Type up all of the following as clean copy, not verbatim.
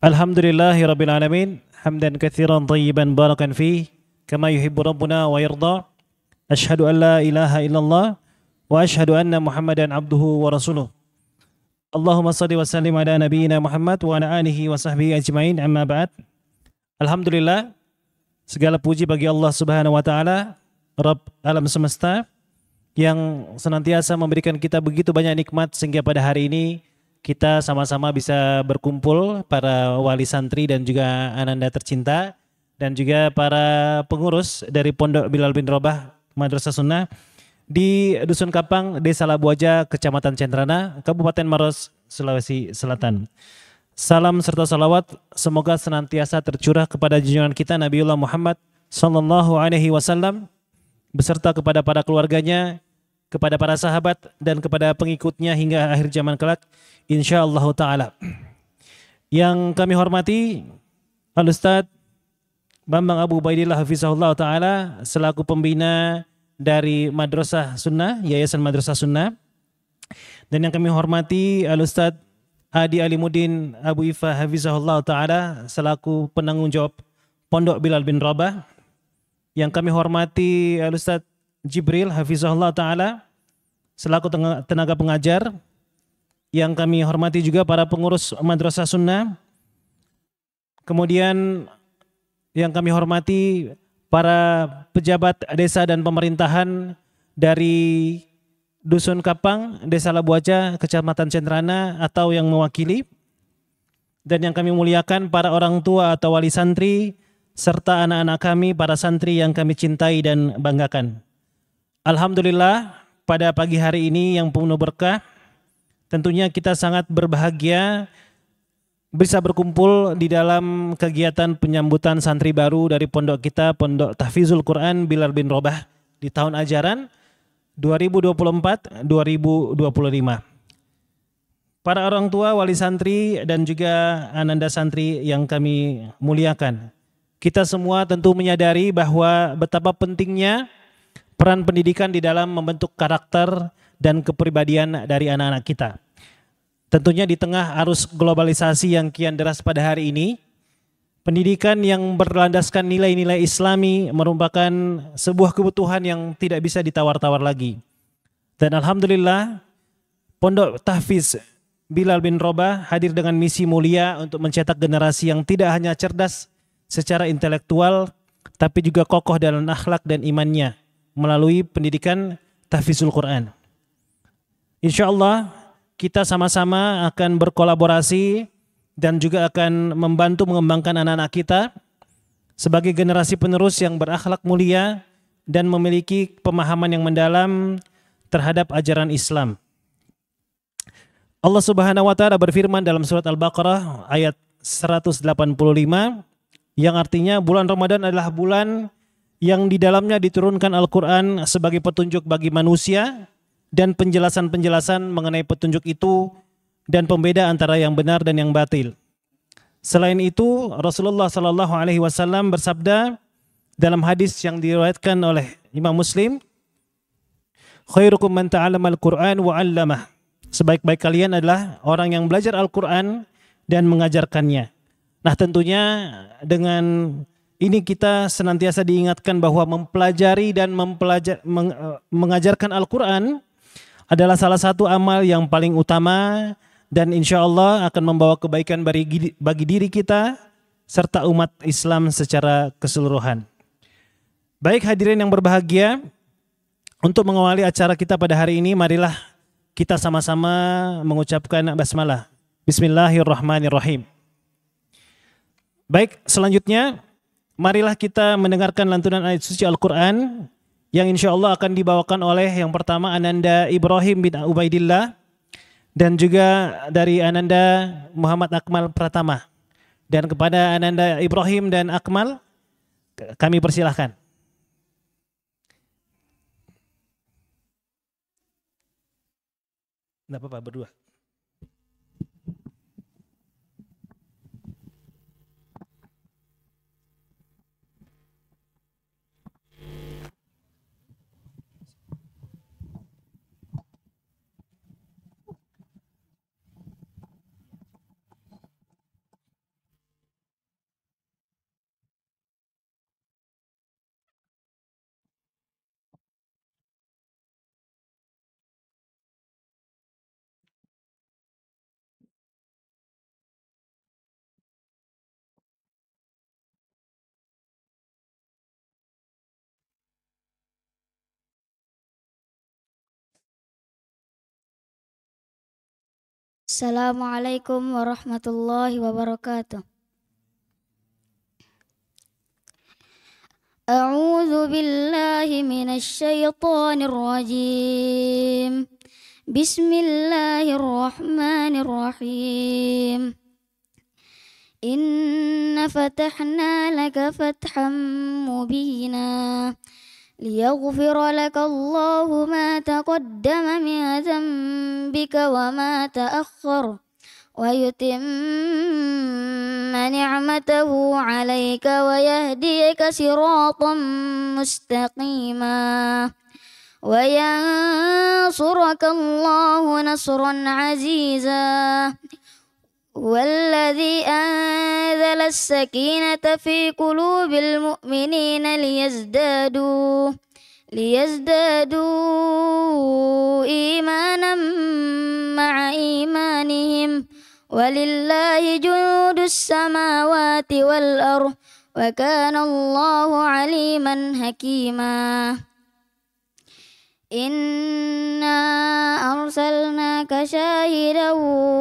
Alhamdulillahi Rabbil Alamin hamdan katsiran tayyiban barakan fih kama yuhibbu rabbuna wa yarda. Asyhadu an la ilaha illallah wa asyhadu anna Muhammadan abduhu wa rasuluh. Allahumma salli wa sallim ala nabiyyina Muhammad wa ala alihi wa sahbihi ajmain, amma ba'd. Alhamdulillah, segala puji bagi Allah Subhanahu wa taala, Rabb alam semesta, yang senantiasa memberikan kita begitu banyak nikmat sehingga pada hari ini kita sama-sama bisa berkumpul, para wali santri dan juga ananda tercinta dan juga para pengurus dari Pondok Bilal bin Robah Madrasah Sunnah di Dusun Kapang, Desa Labuaja, Kecamatan Centrana, Kabupaten Maros, Sulawesi Selatan. Salam serta salawat semoga senantiasa tercurah kepada junjungan kita Nabiullah Muhammad sallallahu alaihi wasallam beserta kepada para keluarganya, kepada para sahabat dan kepada pengikutnya hingga akhir zaman kelak insyaallah taala. Yang kami hormati Al-Ustaz Bambang Abu Ubaidillah hafizahullah taala selaku pembina dari Madrasah Sunnah, Yayasan Madrasah Sunnah, dan yang kami hormati Al-Ustaz Adi Alimuddin Abu Ifa hafizahullah taala selaku penanggung jawab Pondok Bilal bin Rabah. Yang kami hormati Al-Ustaz Jibril hafizahullah taala selaku tenaga pengajar. Yang kami hormati juga para pengurus Madrasah Sunnah. Kemudian yang kami hormati para pejabat desa dan pemerintahan dari Dusun Kapang, Desa Labuaja, Kecamatan Centrana atau yang mewakili. Dan yang kami muliakan para orang tua atau wali santri serta anak-anak kami, para santri yang kami cintai dan banggakan. Alhamdulillah, pada pagi hari ini yang penuh berkah, tentunya kita sangat berbahagia bisa berkumpul di dalam kegiatan penyambutan santri baru dari pondok kita, Pondok Tahfizul Quran Bilal bin Robah di tahun ajaran 2024-2025. Para orang tua, wali santri dan juga ananda santri yang kami muliakan, kita semua tentu menyadari bahwa betapa pentingnya peran pendidikan di dalam membentuk karakter dan kepribadian dari anak-anak kita. Tentunya di tengah arus globalisasi yang kian deras pada hari ini, pendidikan yang berlandaskan nilai-nilai Islami merupakan sebuah kebutuhan yang tidak bisa ditawar-tawar lagi. Dan alhamdulillah, Pondok Tahfiz Bilal bin Robah hadir dengan misi mulia untuk mencetak generasi yang tidak hanya cerdas secara intelektual, tapi juga kokoh dalam akhlak dan imannya melalui pendidikan Tahfizul Quran. Insyaallah kita sama-sama akan berkolaborasi dan juga akan membantu mengembangkan anak-anak kita sebagai generasi penerus yang berakhlak mulia dan memiliki pemahaman yang mendalam terhadap ajaran Islam. Allah Subhanahu wa taala berfirman dalam surat Al-Baqarah ayat 185 yang artinya bulan Ramadan adalah bulan yang di dalamnya diturunkan Al-Quran sebagai petunjuk bagi manusia dan penjelasan-penjelasan mengenai petunjuk itu dan pembeda antara yang benar dan yang batil. Selain itu, Rasulullah sallallahu alaihi wasallam bersabda dalam hadis yang diriwayatkan oleh Imam Muslim, "Khairukum man ta'allama al-Qur'an wa 'allamah." Sebaik-baik kalian adalah orang yang belajar Al-Qur'an dan mengajarkannya. Nah, tentunya dengan ini kita senantiasa diingatkan bahwa mempelajari dan mengajarkan Al-Quran adalah salah satu amal yang paling utama dan insya Allah akan membawa kebaikan bagi diri kita serta umat Islam secara keseluruhan. Baik hadirin yang berbahagia, untuk mengawali acara kita pada hari ini, marilah kita sama-sama mengucapkan basmalah. Bismillahirrahmanirrahim. Baik, selanjutnya marilah kita mendengarkan lantunan ayat suci Al-Quran yang insya Allah akan dibawakan oleh yang pertama Ananda Ibrahim bin Ubaidillah dan juga dari Ananda Muhammad Akmal Pratama. Dan kepada Ananda Ibrahim dan Akmal kami persilahkan. Tidak apa-apa, berdua. Assalamualaikum warahmatullahi wabarakatuh. A'udzu billahi minasy syaithanir rajim. Bismillahirrahmanirrahim. Inna fatahna laka fathan mubina liyaghfira laka Allahu ma taqaddama min dhanbika wa ma ta'akhkhara wa yutimma ni'matahu 'alaika wa yahdiyaka siratan mustaqima wa yansuraka Allahu nasran 'aziza والذي أنزل السكينة في قلوب المؤمنين ليزدادوا إيمانا مع إيمانهم ولله جنود السماوات والأرض وكان الله عليما حكيما Inna arsalnaka syahidan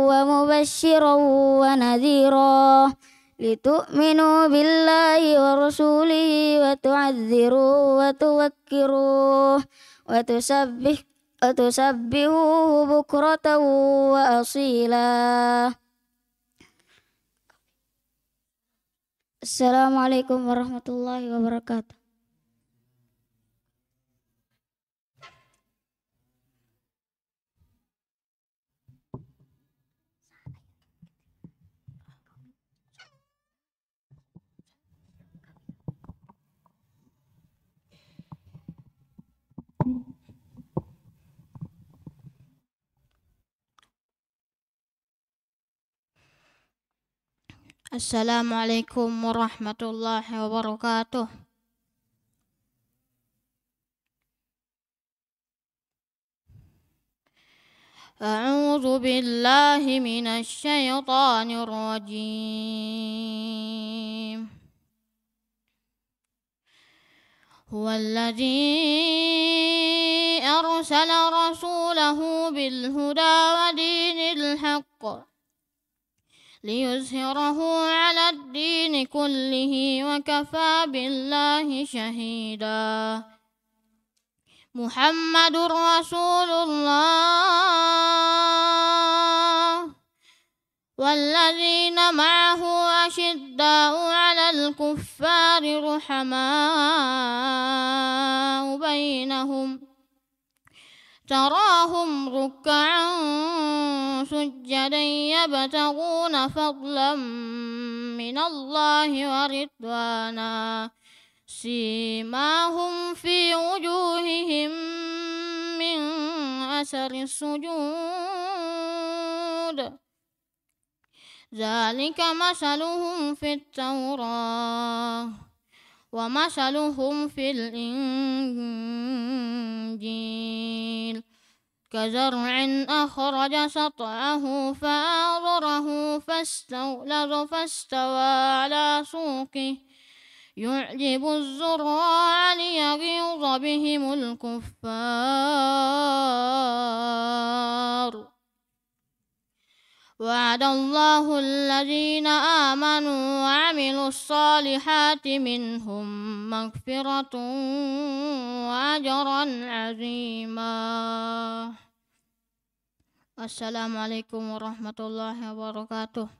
wa mubasysyiran wa nadhira litu'minu billahi wa rasulihi wa tu'azziru wa tuwakkiru wa tusabbihuhu bukratan wa asila. Assalamualaikum warahmatullahi wabarakatuh. Assalamualaikum warahmatullahi wabarakatuh. A'udzu billahi minasy syaithanir rajim. Huwallazi arsala rasulahu bil huda wa dinil haqq ليظهره على الدين كله وكفى بالله شهيدا محمد رسول الله والذين معه أشداء على الكفار رحماء بينهم تراهم ركعا سجدا يبتغون فضلا من الله ورضوانا سيماهم في وجوههم من أثر السجود ذلك مثلهم في التوراة ومثلهم في الإنجيل كزرع أخرج شطأه فآزره فاستغلظ فاستوى على سوقه يعجب الزراع ليغيظ بهم الكفار وعد الله الذين آمنوا وعملوا الصالحات منهم مغفرة وأجرا عظيما. Assalamualaikum warahmatullahi wabarakatuh.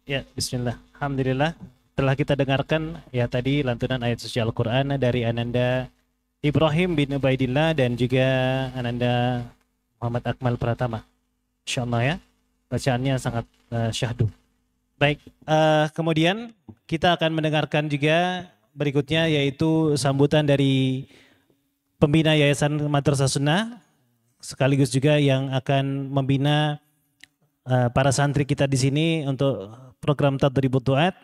Ya, bismillah. Alhamdulillah. Telah kita dengarkan ya tadi lantunan ayat suci Al-Quran dari Ananda Ibrahim bin Ubaidillah dan juga Ananda Muhammad Akmal Pratama. Insyaallah ya. Bacaannya sangat syahdu. Baik, kemudian kita akan mendengarkan juga berikutnya yaitu sambutan dari pembina Yayasan Madrasah Sunnah sekaligus juga yang akan membina para santri kita di sini untuk program Tadribut Duat.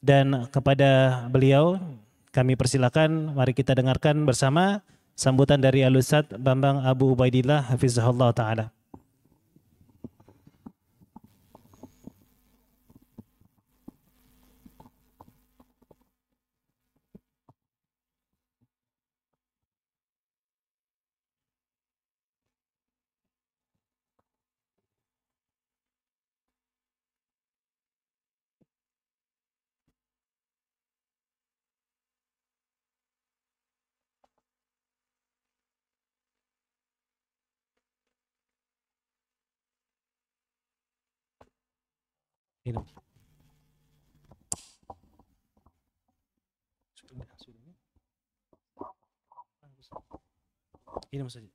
Dan kepada beliau kami persilakan, mari kita dengarkan bersama sambutan dari Al-Ustadz Bambang Abu Ubaidillah hafizahullah taala. Minum. Minum saja.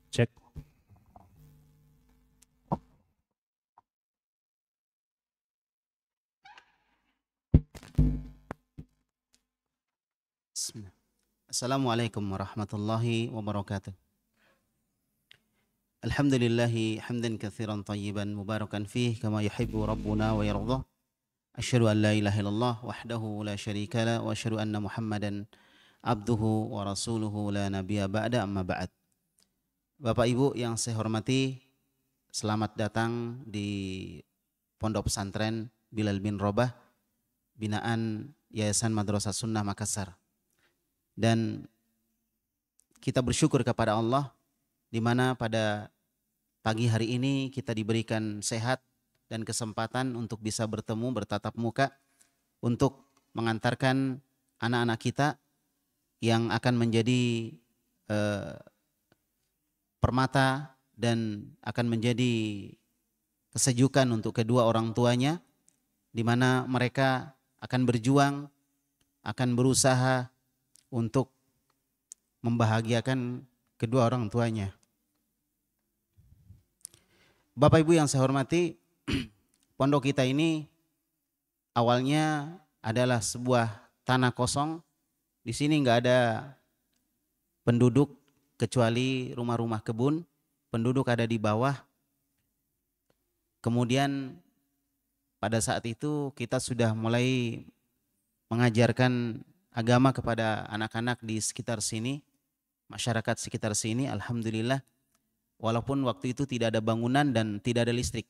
Cek. Bismillah. Assalamualaikum warahmatullahi wabarakatuh. Alhamdulillahi hamdan katsiran tayyiban mubarakan fih kama yuhibbu rabbuna wa yardah. Asyhadu an la ilaha illallah wahdahu la syarika la wa asyhadu anna Muhammadan abduhu wa rasuluhu la nabiyya ba'da amma ba'd. Bapak Ibu yang saya hormati, selamat datang di Pondok Pesantren Bilal bin Rabah binaan Yayasan Madrasah Sunnah Makassar. Dan kita bersyukur kepada Allah di mana pada pagi hari ini kita diberikan sehat dan kesempatan untuk bisa bertemu bertatap muka untuk mengantarkan anak-anak kita yang akan menjadi permata dan akan menjadi kesejukan untuk kedua orang tuanya, di mana mereka akan berjuang, akan berusaha untuk membahagiakan kedua orang tuanya. Bapak Ibu yang saya hormati, pondok kita ini awalnya adalah sebuah tanah kosong. Di sini nggak ada penduduk kecuali rumah-rumah kebun. Penduduk ada di bawah. Kemudian pada saat itu kita sudah mulai mengajarkan agama kepada anak-anak di sekitar sini, masyarakat sekitar sini. Alhamdulillah, walaupun waktu itu tidak ada bangunan dan tidak ada listrik.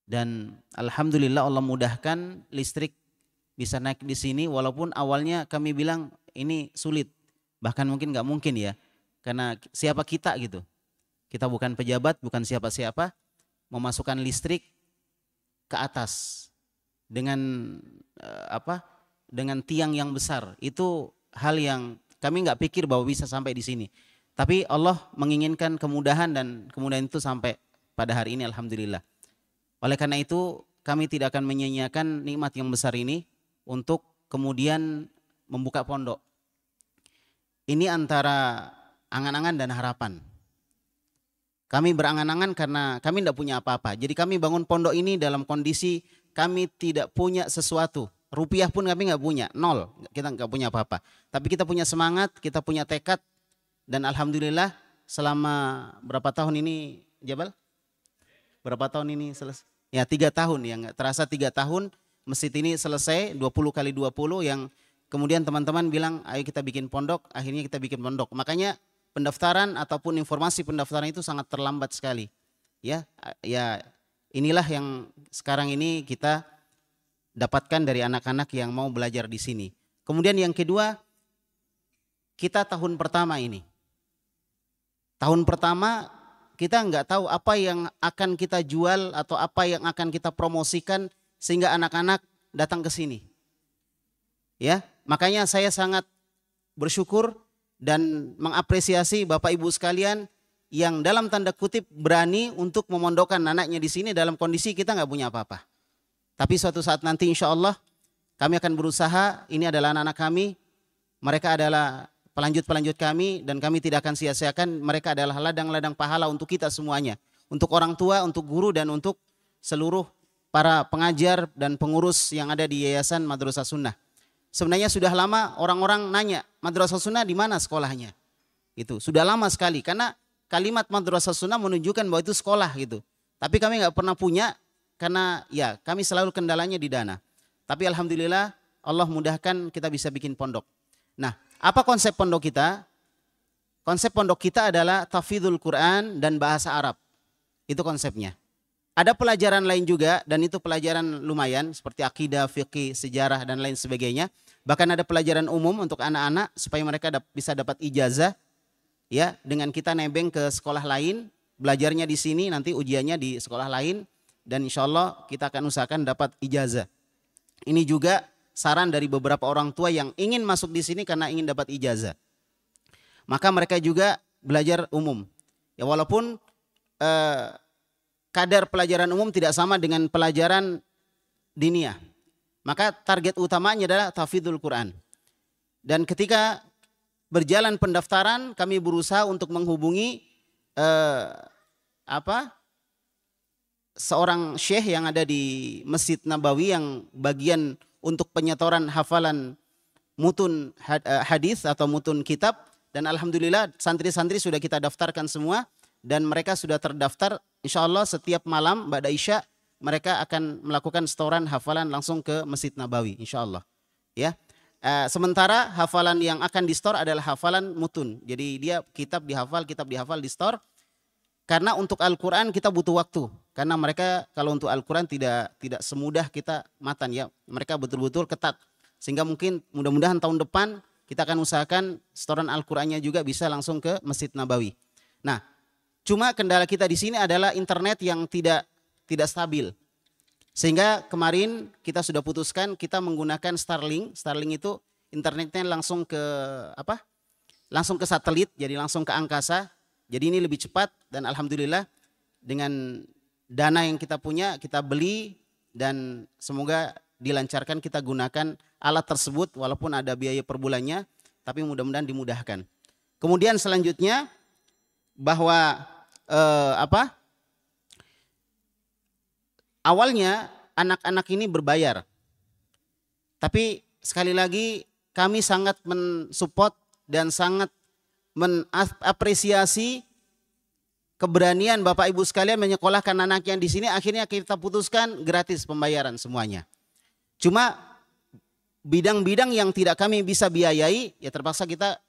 Dan alhamdulillah Allah mudahkan listrik bisa naik di sini, walaupun awalnya kami bilang ini sulit, bahkan mungkin nggak mungkin ya, karena siapa kita gitu, kita bukan pejabat, bukan siapa-siapa, memasukkan listrik ke atas dengan dengan tiang yang besar, itu hal yang kami nggak pikir bahwa bisa sampai di sini. Tapi Allah menginginkan kemudahan dan kemudahan itu sampai pada hari ini alhamdulillah. Oleh karena itu kami tidak akan menyia-nyiakan nikmat yang besar ini untuk kemudian membuka pondok. Ini antara angan-angan dan harapan. Kami berangan-angan karena kami tidak punya apa-apa. Jadi kami bangun pondok ini dalam kondisi kami tidak punya sesuatu. Rupiah pun kami nggak punya, nol. Kita nggak punya apa-apa. Tapi kita punya semangat, kita punya tekad. Dan alhamdulillah selama berapa tahun ini, Jabal? Berapa tahun ini selesai? Ya 3 tahun, ya nggak terasa 3 tahun masjid ini selesai 20 kali 20 yang kemudian teman-teman bilang ayo kita bikin pondok, akhirnya kita bikin pondok. Makanya pendaftaran ataupun informasi pendaftaran itu sangat terlambat sekali. Ya inilah yang sekarang ini kita dapatkan dari anak-anak yang mau belajar di sini. Kemudian yang kedua, kita tahun pertama ini. Tahun pertama kita nggak tahu apa yang akan kita jual atau apa yang akan kita promosikan sehingga anak-anak datang ke sini. Ya, makanya saya sangat bersyukur dan mengapresiasi Bapak Ibu sekalian yang dalam tanda kutip berani untuk memondokkan anaknya di sini dalam kondisi kita nggak punya apa-apa. Tapi suatu saat nanti insya Allah kami akan berusaha, ini adalah anak-anak kami, mereka adalah pelanjut-pelanjut kami dan kami tidak akan sia-siakan, mereka adalah ladang-ladang pahala untuk kita semuanya. Untuk orang tua, untuk guru dan untuk seluruh para pengajar dan pengurus yang ada di Yayasan Madrasah Sunnah. sebenarnya sudah lama orang-orang nanya Madrasah Sunnah di mana sekolahnya. Itu sudah lama sekali karena kalimat Madrasah Sunnah menunjukkan bahwa itu sekolah gitu. Tapi kami nggak pernah punya karena ya kami selalu kendalanya di dana. Tapi alhamdulillah Allah mudahkan kita bisa bikin pondok. Nah, apa konsep pondok kita? Konsep pondok kita adalah tahfidzul Quran dan bahasa Arab. Itu konsepnya. Ada pelajaran lain juga dan itu pelajaran lumayan seperti akidah, fikih, sejarah dan lain sebagainya. Bahkan ada pelajaran umum untuk anak-anak supaya mereka bisa dapat ijazah ya dengan kita nebeng ke sekolah lain, belajarnya di sini nanti ujiannya di sekolah lain dan insya Allah kita akan usahakan dapat ijazah. Ini juga saran dari beberapa orang tua yang ingin masuk di sini karena ingin dapat ijazah. Maka mereka juga belajar umum. Ya walaupun kadar pelajaran umum tidak sama dengan pelajaran diniyah. Maka target utamanya adalah tahfidzul Quran. Dan ketika berjalan pendaftaran kami berusaha untuk menghubungi seorang syekh yang ada di Masjid Nabawi yang bagian untuk penyetoran hafalan mutun hadis atau mutun kitab. Dan alhamdulillah santri-santri sudah kita daftarkan semua dan mereka sudah terdaftar. Insya Allah setiap malam ba'da isya mereka akan melakukan setoran hafalan langsung ke Masjid Nabawi insya Allah. Ya. Sementara hafalan yang akan di store adalah hafalan mutun. Jadi dia kitab dihafal di store. Karena untuk Al-Quran kita butuh waktu. Karena mereka kalau untuk Al-Quran tidak semudah kita matan ya. Mereka betul-betul ketat. Sehingga mungkin mudah-mudahan tahun depan kita akan usahakan setoran Al-Qurannya juga bisa langsung ke Masjid Nabawi. Nah, cuma kendala kita di sini adalah internet yang tidak stabil. Sehingga kemarin kita sudah putuskan kita menggunakan Starlink. Starlink itu internetnya langsung ke langsung ke satelit, jadi langsung ke angkasa. Jadi ini lebih cepat dan alhamdulillah dengan dana yang kita punya kita beli dan semoga dilancarkan kita gunakan alat tersebut walaupun ada biaya per bulannya, tapi mudah-mudahan dimudahkan. Kemudian selanjutnya bahwa awalnya anak-anak ini berbayar. Tapi sekali lagi kami sangat mensupport dan sangat mengapresiasi keberanian Bapak Ibu sekalian menyekolahkan anaknya di sini. Akhirnya kita putuskan gratis pembayaran semuanya. Cuma bidang-bidang yang tidak kami bisa biayai, ya terpaksa kita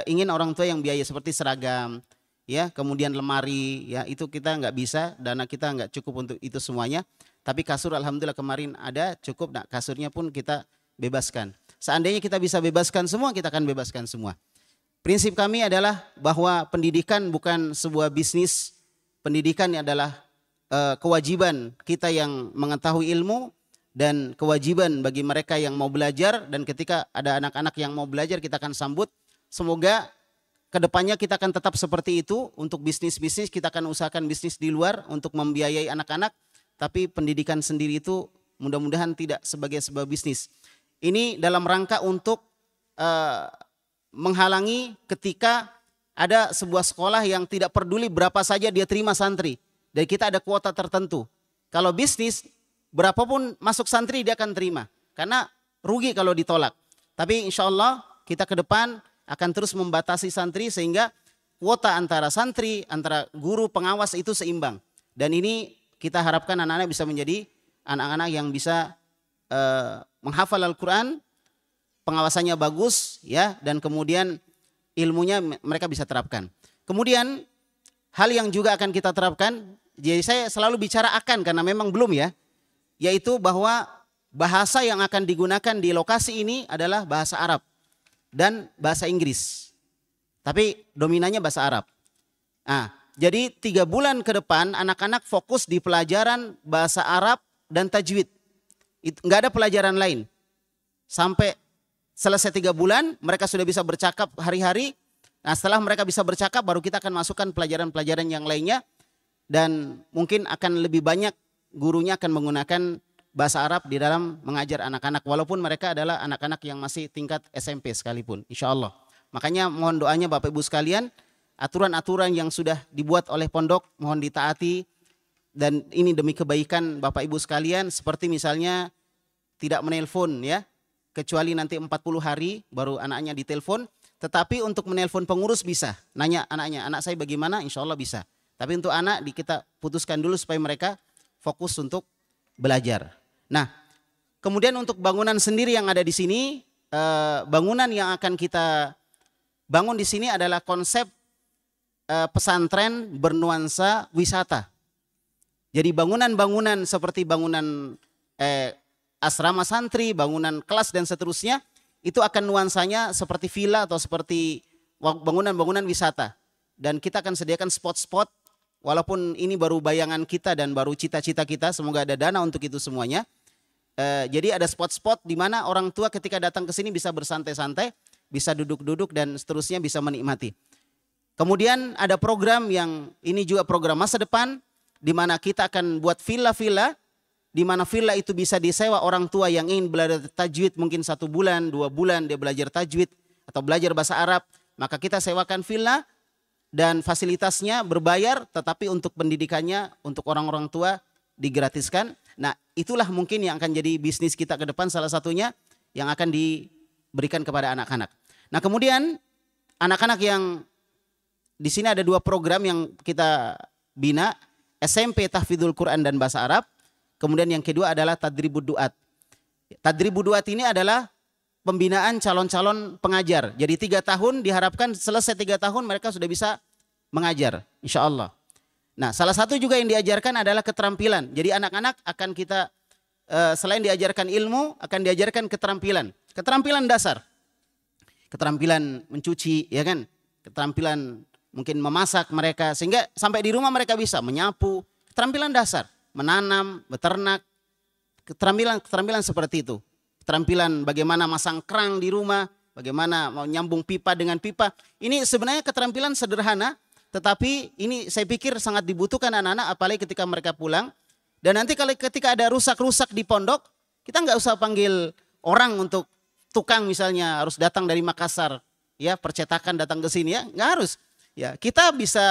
ingin orang tua yang biaya seperti seragam, ya kemudian lemari, ya itu kita nggak bisa, dana kita nggak cukup untuk itu semuanya. Tapi kasur alhamdulillah kemarin ada cukup, nah kasurnya pun kita bebaskan. Seandainya kita bisa bebaskan semua, kita akan bebaskan semua. Prinsip kami adalah bahwa pendidikan bukan sebuah bisnis. Pendidikan adalah kewajiban kita yang mengetahui ilmu dan kewajiban bagi mereka yang mau belajar. Dan ketika ada anak-anak yang mau belajar kita akan sambut. Semoga kedepannya kita akan tetap seperti itu. Untuk bisnis-bisnis kita akan usahakan bisnis di luar untuk membiayai anak-anak. Tapi pendidikan sendiri itu mudah-mudahan tidak sebagai sebuah bisnis. Ini dalam rangka untuk menghalangi ketika ada sebuah sekolah yang tidak peduli berapa saja dia terima santri. Dan kita ada kuota tertentu. Kalau bisnis, berapapun masuk santri dia akan terima. Karena rugi kalau ditolak. Tapi insya Allah kita ke depan akan terus membatasi santri sehingga kuota antara santri, antara guru, pengawas itu seimbang. Dan ini kita harapkan anak-anak bisa menjadi anak-anak yang bisa menghafal Al-Quran, pengawasannya bagus ya, dan kemudian ilmunya mereka bisa terapkan. Kemudian hal yang juga akan kita terapkan, jadi saya selalu bicara akan karena memang belum ya, yaitu bahwa bahasa yang akan digunakan di lokasi ini adalah bahasa Arab dan bahasa Inggris. Tapi dominannya bahasa Arab. Nah, jadi 3 bulan ke depan anak-anak fokus di pelajaran bahasa Arab dan tajwid. Nggak ada pelajaran lain. Sampai selesai 3 bulan, mereka sudah bisa bercakap hari-hari. Nah setelah mereka bisa bercakap, baru kita akan masukkan pelajaran-pelajaran yang lainnya. Dan mungkin akan lebih banyak gurunya akan menggunakan bahasa Arab di dalam mengajar anak-anak. Walaupun mereka adalah anak-anak yang masih tingkat SMP sekalipun, insya Allah. Makanya mohon doanya Bapak Ibu sekalian, aturan-aturan yang sudah dibuat oleh pondok mohon ditaati. Dan ini demi kebaikan Bapak Ibu sekalian, seperti misalnya tidak menelpon ya. kecuali nanti 40 hari baru anaknya ditelepon. Tetapi untuk menelpon pengurus bisa. Nanya anaknya, anak saya bagaimana? Insya Allah bisa. Tapi untuk anak kita putuskan dulu supaya mereka fokus untuk belajar. Nah, kemudian untuk bangunan sendiri yang ada di sini, bangunan yang akan kita bangun di sini adalah konsep pesantren bernuansa wisata. Jadi bangunan-bangunan seperti bangunan asrama santri, bangunan kelas dan seterusnya, itu akan nuansanya seperti villa atau seperti bangunan-bangunan wisata. Dan kita akan sediakan spot-spot, walaupun ini baru bayangan kita dan baru cita-cita kita, semoga ada dana untuk itu semuanya. Jadi ada spot-spot di mana orang tua ketika datang ke sini bisa bersantai-santai, bisa duduk-duduk dan seterusnya bisa menikmati. Kemudian ada program yang ini juga program masa depan, di mana kita akan buat villa-villa, di mana villa itu bisa disewa orang tua yang ingin belajar tajwid mungkin 1 bulan, 2 bulan dia belajar tajwid atau belajar bahasa Arab, maka kita sewakan villa dan fasilitasnya berbayar, tetapi untuk pendidikannya untuk orang-orang tua digratiskan. Nah, itulah mungkin yang akan jadi bisnis kita ke depan, salah satunya yang akan diberikan kepada anak-anak. Nah, kemudian anak-anak yang di sini ada 2 program yang kita bina, SMP Tahfidzul Quran dan Bahasa Arab. Kemudian yang kedua adalah Tadribud Duat. Tadribud Duat ini adalah pembinaan calon-calon pengajar. Jadi 3 tahun diharapkan selesai 3 tahun mereka sudah bisa mengajar, insya Allah. Nah, salah satu juga yang diajarkan adalah keterampilan. Jadi anak-anak akan kita selain diajarkan ilmu, akan diajarkan keterampilan. Keterampilan dasar. Keterampilan mencuci, ya kan? Keterampilan mungkin memasak mereka, sehingga sampai di rumah mereka bisa menyapu. Keterampilan dasar, menanam, beternak, keterampilan seperti itu. Keterampilan bagaimana masang kerang di rumah, bagaimana mau nyambung pipa dengan pipa. Ini sebenarnya keterampilan sederhana, tetapi ini saya pikir sangat dibutuhkan anak-anak, apalagi ketika mereka pulang. Dan nanti kalau ketika ada rusak-rusak di pondok, kita nggak usah panggil orang untuk tukang misalnya harus datang dari Makassar, ya percetakan datang ke sini, ya nggak harus. Ya kita bisa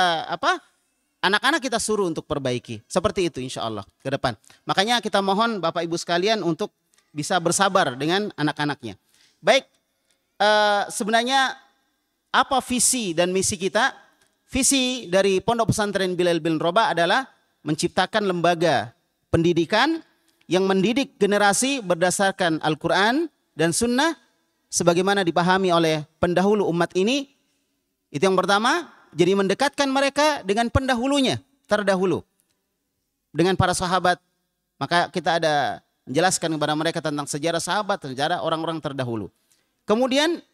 anak-anak kita suruh untuk perbaiki. Seperti itu insya Allah ke depan. Makanya kita mohon Bapak Ibu sekalian untuk bisa bersabar dengan anak-anaknya. Baik, sebenarnya apa visi dan misi kita? Visi dari Pondok Pesantren Bilal bin Rabah adalah menciptakan lembaga pendidikan yang mendidik generasi berdasarkan Al-Quran dan Sunnah sebagaimana dipahami oleh pendahulu umat ini. Itu yang pertama, jadi mendekatkan mereka dengan pendahulunya, terdahulu. Dengan para sahabat, maka kita ada menjelaskan kepada mereka tentang sejarah sahabat, sejarah orang-orang terdahulu. Kemudian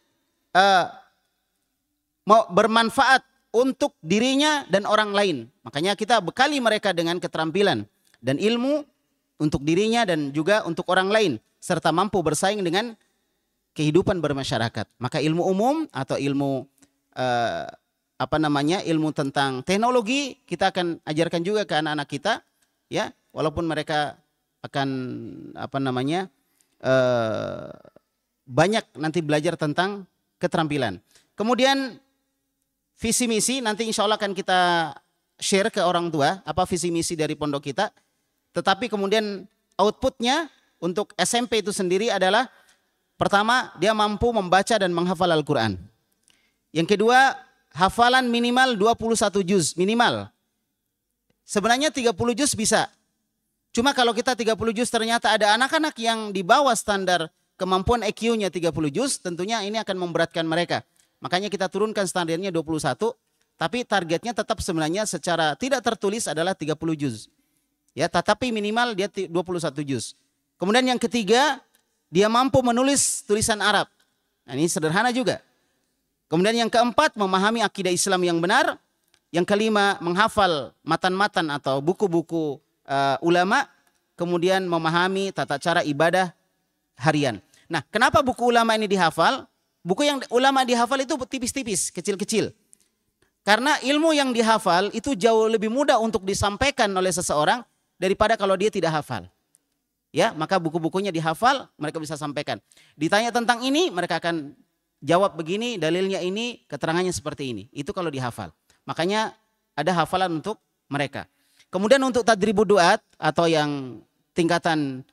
mau bermanfaat untuk dirinya dan orang lain. Makanya kita bekali mereka dengan keterampilan dan ilmu untuk dirinya dan juga untuk orang lain. Serta mampu bersaing dengan kehidupan bermasyarakat. Maka ilmu umum atau ilmu ilmu tentang teknologi kita akan ajarkan juga ke anak-anak kita, ya, walaupun mereka akan banyak nanti belajar tentang keterampilan. Kemudian visi misi nanti insya Allah akan kita share ke orang tua apa visi misi dari pondok kita. Tetapi kemudian outputnya untuk SMP itu sendiri adalah pertama dia mampu membaca dan menghafal Al-Quran. Yang kedua, hafalan minimal 21 juz minimal. Sebenarnya 30 juz bisa. Cuma kalau kita 30 juz ternyata ada anak-anak yang di bawah standar kemampuan EQ-nya 30 juz, tentunya ini akan memberatkan mereka. Makanya kita turunkan standarnya 21, tapi targetnya tetap sebenarnya secara tidak tertulis adalah 30 juz. Ya, tetapi minimal dia 21 juz. Kemudian yang ketiga, dia mampu menulis tulisan Arab. Nah, ini sederhana juga. Kemudian yang keempat, memahami akidah Islam yang benar. Yang kelima, menghafal matan-matan atau buku-buku ulama. Kemudian memahami tata cara ibadah harian. Nah, kenapa buku ulama ini dihafal? Buku yang ulama dihafal itu tipis-tipis, kecil-kecil. Karena ilmu yang dihafal itu jauh lebih mudah untuk disampaikan oleh seseorang daripada kalau dia tidak hafal. Ya, maka buku-bukunya dihafal, mereka bisa sampaikan. Ditanya tentang ini, mereka akan jawab begini, dalilnya ini, keterangannya seperti ini. Itu kalau dihafal. Makanya ada hafalan untuk mereka. Kemudian untuk tadribud duat atau yang tingkatan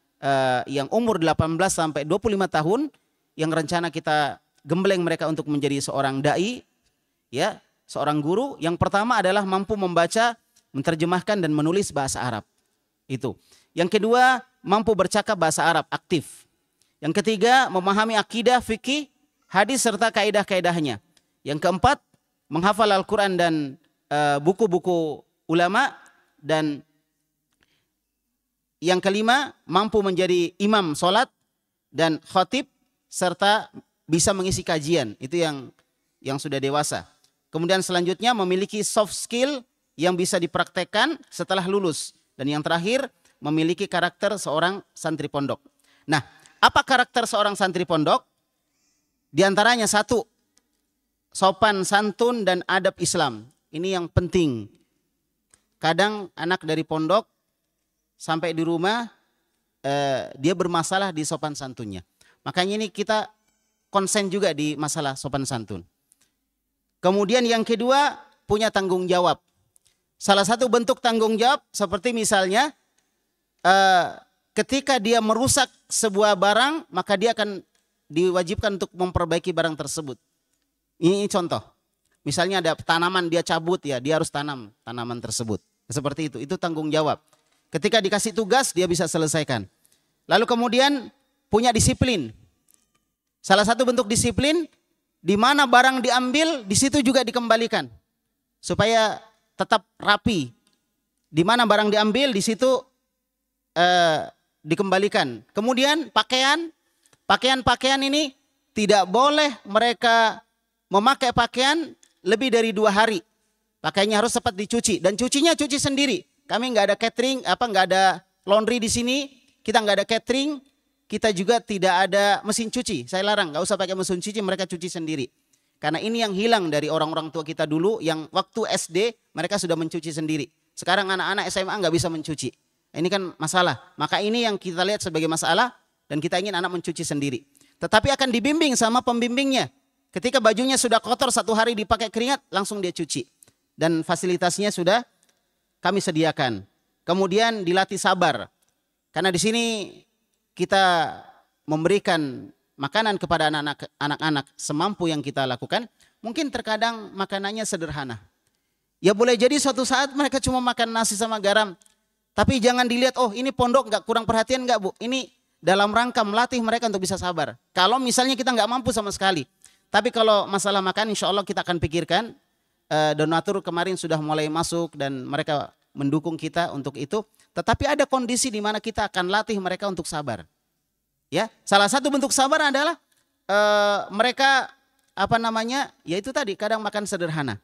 yang umur 18 sampai 25 tahun, yang rencana kita gembleng mereka untuk menjadi seorang dai, ya, seorang guru. Yang pertama adalah mampu membaca, menerjemahkan dan menulis bahasa Arab. Itu. Yang kedua, mampu bercakap bahasa Arab aktif. Yang ketiga, memahami akidah, fikih, hadis serta kaidah-kaidahnya. Yang keempat, menghafal Al-Quran dan buku-buku ulama. Dan yang kelima, mampu menjadi imam sholat dan khatib serta bisa mengisi kajian. Itu yang sudah dewasa. Kemudian selanjutnya memiliki soft skill yang bisa dipraktekkan setelah lulus. Dan yang terakhir, memiliki karakter seorang santri pondok. Nah, apa karakter seorang santri pondok? Di antaranya satu, sopan santun dan adab Islam. Ini yang penting. Kadang anak dari pondok sampai di rumah dia bermasalah di sopan santunnya. Makanya ini kita konsen juga di masalah sopan santun. Kemudian yang kedua, punya tanggung jawab. Salah satu bentuk tanggung jawab seperti misalnya ketika dia merusak sebuah barang, maka dia akan diwajibkan untuk memperbaiki barang tersebut. Ini contoh. Misalnya ada tanaman dia cabut, ya dia harus tanam tanaman tersebut. Seperti itu. Itu tanggung jawab. Ketika dikasih tugas dia bisa selesaikan. Lalu kemudian punya disiplin. Salah satu bentuk disiplin, di mana barang diambil, di situ juga dikembalikan. Supaya tetap rapi. Di mana barang diambil, di situ dikembalikan. Kemudian pakaian ini tidak boleh mereka memakai pakaian lebih dari 2 hari. Pakaiannya harus cepat dicuci dan cucinya cuci sendiri. Kami nggak ada catering, nggak ada laundry di sini. Kita nggak ada catering, kita juga tidak ada mesin cuci. Saya larang, nggak usah pakai mesin cuci, mereka cuci sendiri. Karena ini yang hilang dari orang-orang tua kita dulu yang waktu SD mereka sudah mencuci sendiri. Sekarang anak-anak SMA nggak bisa mencuci. Ini kan masalah. Maka ini yang kita lihat sebagai masalah dan kita ingin anak mencuci sendiri. Tetapi akan dibimbing sama pembimbingnya. Ketika bajunya sudah kotor 1 hari dipakai keringat, langsung dia cuci. Dan fasilitasnya sudah kami sediakan. Kemudian dilatih sabar. Karena di sini kita memberikan makanan kepada anak-anak semampu yang kita lakukan. Mungkin terkadang makanannya sederhana. Ya boleh jadi suatu saat mereka cuma makan nasi sama garam. Tapi jangan dilihat, oh ini pondok nggak kurang perhatian nggak bu? Ini dalam rangka melatih mereka untuk bisa sabar. Kalau misalnya kita nggak mampu sama sekali. Tapi kalau masalah makan insya Allah kita akan pikirkan. Donatur kemarin sudah mulai masuk dan mereka mendukung kita untuk itu. Tetapi ada kondisi di mana kita akan latih mereka untuk sabar. Ya, salah satu bentuk sabar adalah mereka ya itu tadi kadang makan sederhana.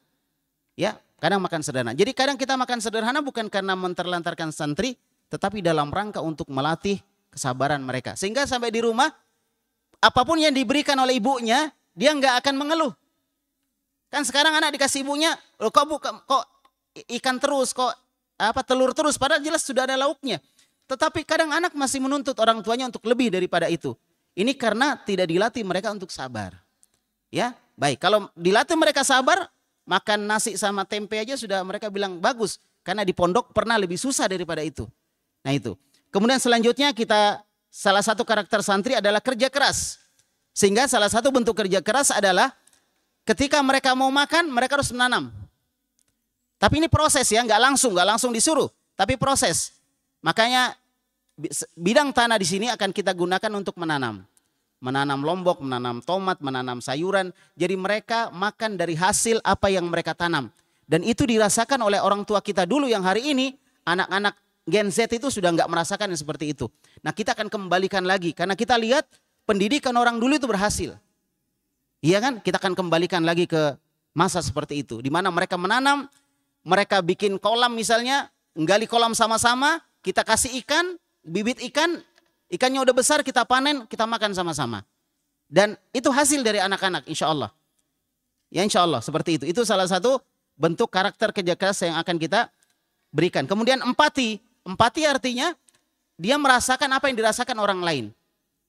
Ya, kadang makan sederhana. Jadi kadang kita makan sederhana bukan karena menterlantarkan santri, tetapi dalam rangka untuk melatih kesabaran mereka. Sehingga sampai di rumah apapun yang diberikan oleh ibunya, dia nggak akan mengeluh. Kan sekarang anak dikasih ibunya, kok ikan terus, kok telur terus, padahal jelas sudah ada lauknya. Tetapi kadang anak masih menuntut orang tuanya untuk lebih daripada itu. Ini karena tidak dilatih mereka untuk sabar. Ya, baik. Kalau dilatih mereka sabar, makan nasi sama tempe aja sudah mereka bilang bagus. Karena di pondok pernah lebih susah daripada itu. Nah itu. Kemudian selanjutnya salah satu karakter santri adalah kerja keras. Sehingga salah satu bentuk kerja keras adalah ketika mereka mau makan, mereka harus menanam. Tapi ini proses ya, nggak langsung disuruh, tapi proses. Makanya bidang tanah di sini akan kita gunakan untuk menanam. Menanam lombok, menanam tomat, menanam sayuran. Jadi mereka makan dari hasil apa yang mereka tanam. Dan itu dirasakan oleh orang tua kita dulu yang hari ini anak-anak Gen Z itu sudah nggak merasakan yang seperti itu. Nah kita akan kembalikan lagi karena kita lihat pendidikan orang dulu itu berhasil. Iya kan? Kita akan kembalikan lagi ke masa seperti itu. Di mana mereka menanam, mereka bikin kolam misalnya, nggali kolam sama-sama, kita kasih ikan, bibit ikan, ikannya udah besar kita panen, kita makan sama-sama. Dan itu hasil dari anak-anak insya Allah. Ya insya Allah seperti itu. Itu salah satu bentuk karakter kerja keras yang akan kita berikan. Kemudian empati. Empati artinya dia merasakan apa yang dirasakan orang lain.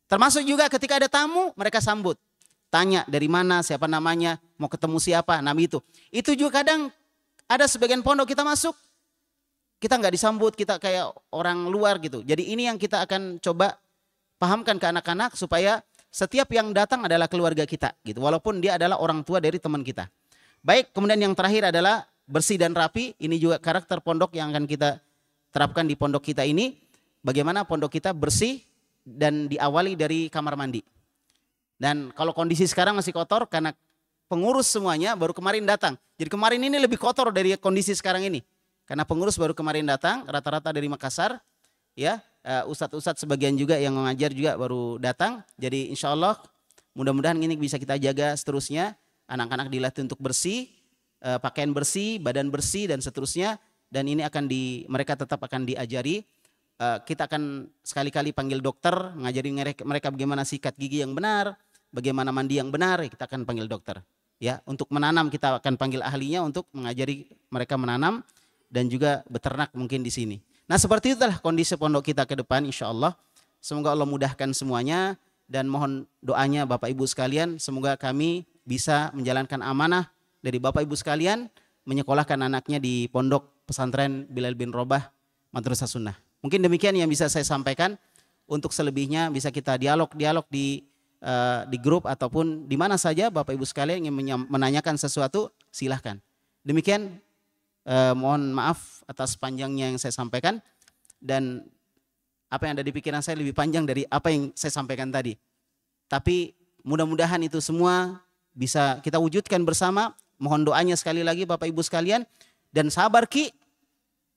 Termasuk juga ketika ada tamu mereka sambut. Tanya dari mana, siapa namanya, mau ketemu siapa, nama itu. Itu juga kadang ada sebagian pondok kita masuk, kita nggak disambut, kita kayak orang luar gitu. Jadi ini yang kita akan coba pahamkan ke anak-anak supaya setiap yang datang adalah keluarga kita gitu, walaupun dia adalah orang tua dari teman kita. Baik, kemudian yang terakhir adalah bersih dan rapi. Ini juga karakter pondok yang akan kita terapkan di pondok kita ini. Bagaimana pondok kita bersih dan diawali dari kamar mandi. Dan kalau kondisi sekarang masih kotor karena pengurus semuanya baru kemarin datang. Jadi kemarin ini lebih kotor dari kondisi sekarang ini. Karena pengurus baru kemarin datang, rata-rata dari Makassar. Ya, ustadz-ustadz sebagian juga yang mengajar juga baru datang. Jadi insya Allah mudah-mudahan ini bisa kita jaga seterusnya. Anak-anak dilatih untuk bersih, pakaian bersih, badan bersih dan seterusnya. Dan ini mereka tetap akan diajari. Kita akan sekali-kali panggil dokter, ngajari mereka bagaimana sikat gigi yang benar, bagaimana mandi yang benar, kita akan panggil dokter. Ya, untuk menanam kita akan panggil ahlinya untuk mengajari mereka menanam dan juga beternak mungkin di sini. Nah, seperti itulah kondisi pondok kita ke depan insya Allah. Semoga Allah mudahkan semuanya dan mohon doanya Bapak Ibu sekalian, semoga kami bisa menjalankan amanah dari Bapak Ibu sekalian menyekolahkan anaknya di pondok pesantren Bilal bin Robah Madrasah Sunnah. Mungkin demikian yang bisa saya sampaikan. Untuk selebihnya bisa kita dialog di grup ataupun di mana saja Bapak Ibu sekalian yang menanyakan sesuatu silahkan. Demikian mohon maaf atas panjangnya yang saya sampaikan dan apa yang ada di pikiran saya lebih panjang dari apa yang saya sampaikan tadi. Tapi mudah-mudahan itu semua bisa kita wujudkan bersama. Mohon doanya sekali lagi Bapak Ibu sekalian dan sabar Ki.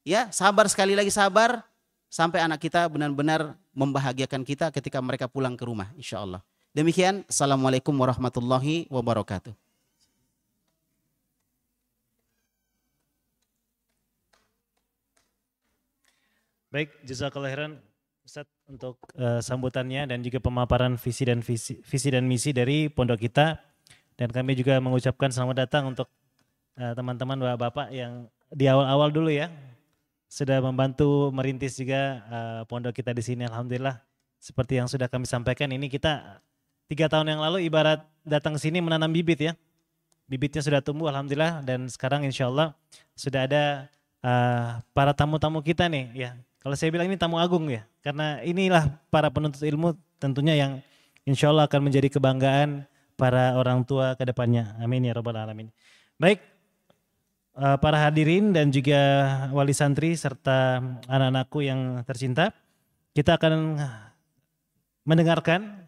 Ya, sabar sekali lagi sabar sampai anak kita benar-benar membahagiakan kita ketika mereka pulang ke rumah insyaallah. Demikian, assalamualaikum warahmatullahi wabarakatuh. Baik, jazakallahu khairan Ustaz untuk sambutannya dan juga pemaparan visi dan misi dari pondok kita. Dan kami juga mengucapkan selamat datang untuk teman-teman bapak-bapak yang di awal-awal dulu ya sudah membantu merintis juga pondok kita di sini. Alhamdulillah seperti yang sudah kami sampaikan, ini kita 3 tahun yang lalu ibarat datang sini menanam bibit ya. Bibitnya sudah tumbuh alhamdulillah dan sekarang insya Allah sudah ada para tamu-tamu kita nih ya. Kalau saya bilang ini tamu agung ya, karena inilah para penuntut ilmu tentunya yang insya Allah akan menjadi kebanggaan para orang tua ke depannya. Amin ya rabbal alamin. Baik, para hadirin dan juga wali santri serta anak-anakku yang tercinta, kita akan mendengarkan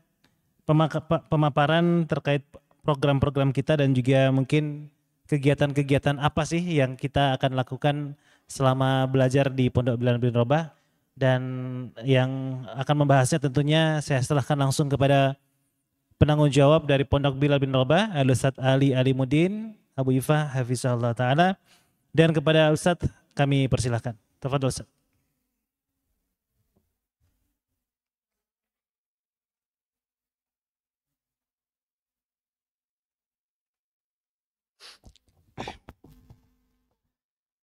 pemaparan terkait program-program kita dan juga mungkin kegiatan-kegiatan apa sih yang kita akan lakukan selama belajar di Pondok Bilal bin Robah. Dan yang akan membahasnya tentunya saya serahkan langsung kepada penanggung jawab dari Pondok Bilal bin Robah, Al-Ustadz Ali Alimuddin Abu Ifah Hafizahullah Ta'ala. Dan kepada Ustadz kami persilahkan. Tafadhol Ustadz.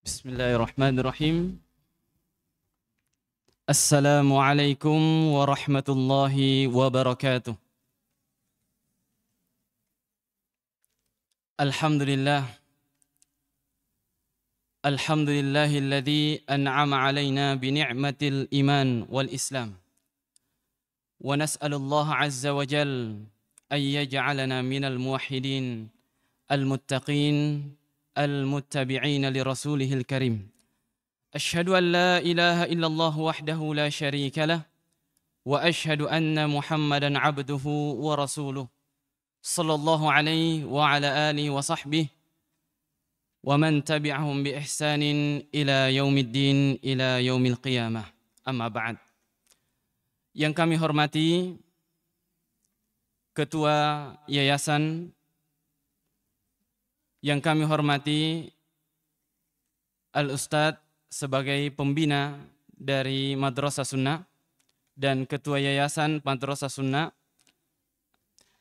Bismillahirrahmanirrahim. Assalamualaikum warahmatullahi wabarakatuh. Alhamdulillah. Alhamdulillahilladzi an'ama alaina bi ni'matil iman wal islam. Wa nas'alullaha azza wa jal an yaj'alana minal muwahhidin al-muttaqin al-muttabi'in li rasulihil karim. Asyhadu an la ilaha illallah wahdahu la syarika lah wa asyhadu anna Muhammadan abduhu wa rasuluh sallallahu alaihi wa ala alihi wa sahbihi wa man tabi'ahum bi ihsanin ila yaumiddin ila yaumil qiyamah. Amma ba'd. Yang kami hormati Ketua Yayasan, yang kami hormati Al-Ustadz sebagai pembina dari Madrasah Sunnah dan Ketua Yayasan Madrasah Sunnah,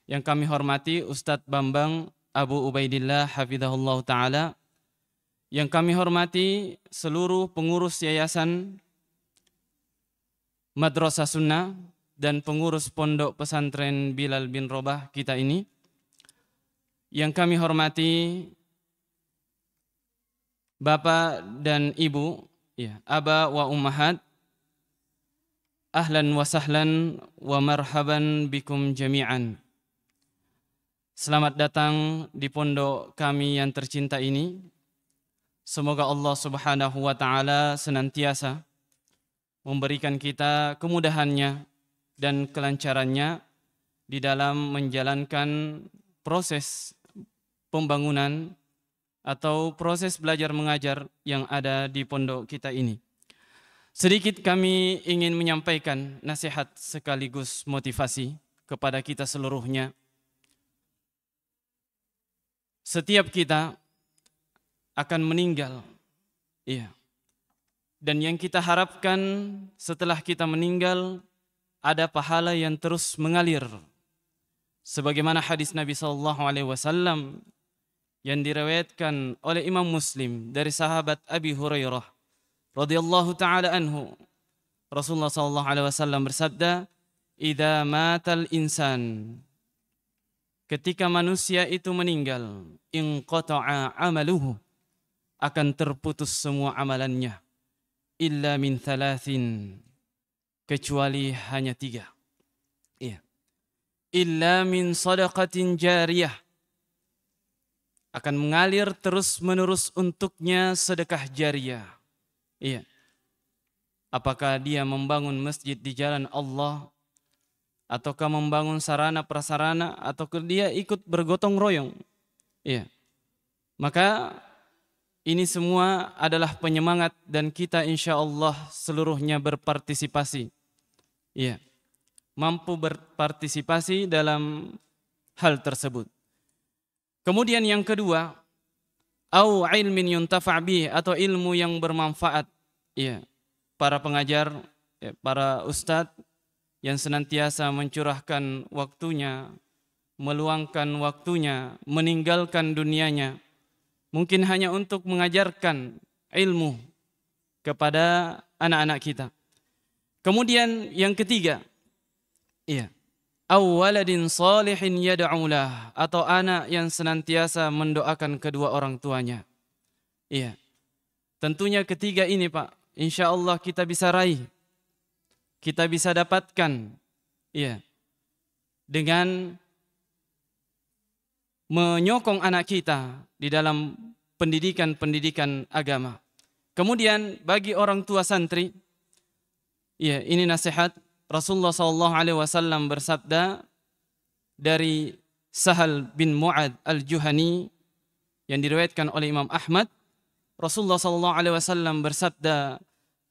yang kami hormati Ustadz Bambang Abu Ubaidillah Hafidhahullah Ta'ala, yang kami hormati seluruh pengurus Yayasan Madrasah Sunnah dan pengurus Pondok Pesantren Bilal bin Robah kita ini, yang kami hormati Bapak dan Ibu, ya, Aba wa Ummahat, ahlan wa sahlan wa marhaban bikum jami'an. Selamat datang di pondok kami yang tercinta ini. Semoga Allah Subhanahu wa taala senantiasa memberikan kita kemudahannya dan kelancarannya di dalam menjalankan proses pembangunan atau proses belajar mengajar yang ada di pondok kita ini. Sedikit kami ingin menyampaikan nasihat sekaligus motivasi kepada kita seluruhnya. Setiap kita akan meninggal. Iya. Dan yang kita harapkan setelah kita meninggal ada pahala yang terus mengalir. Sebagaimana hadis Nabi SAW yang diriwayatkan oleh Imam Muslim dari sahabat Abi Hurairah radhiyallahu taala anhu. Rasulullah SAW bersabda, "Idza matal insan," ketika manusia itu meninggal, inqata'a amaluhu, akan terputus semua amalannya, illa min thalathin, kecuali hanya 3. Iya. Illa min sadaqatin jariyah, akan mengalir terus-menerus untuknya sedekah jariyah. Iya. Apakah dia membangun masjid di jalan Allah, ataukah membangun sarana prasarana, ataukah dia ikut bergotong royong. Iya. Maka ini semua adalah penyemangat dan kita insya Allah seluruhnya berpartisipasi. Iya. Mampu berpartisipasi dalam hal tersebut. Kemudian yang kedua, au ilmin yuntafa' bih, atau ilmu yang bermanfaat. Iya. Para pengajar, para ustadz yang senantiasa mencurahkan waktunya, meluangkan waktunya, meninggalkan dunianya, mungkin hanya untuk mengajarkan ilmu kepada anak-anak kita. Kemudian yang ketiga, iya, awwaladin salihin yad'ulah, atau anak yang senantiasa mendoakan kedua orang tuanya. Iya. Tentunya ketiga ini Pak, insya Allah kita bisa raih, kita bisa dapatkan, iya, dengan menyokong anak kita di dalam pendidikan agama. Kemudian bagi orang tua santri, iya, ini nasihat Rasulullah SAW bersabda dari Sahal bin Mu'ad al-Juhani yang diriwayatkan oleh Imam Ahmad. Rasulullah SAW bersabda,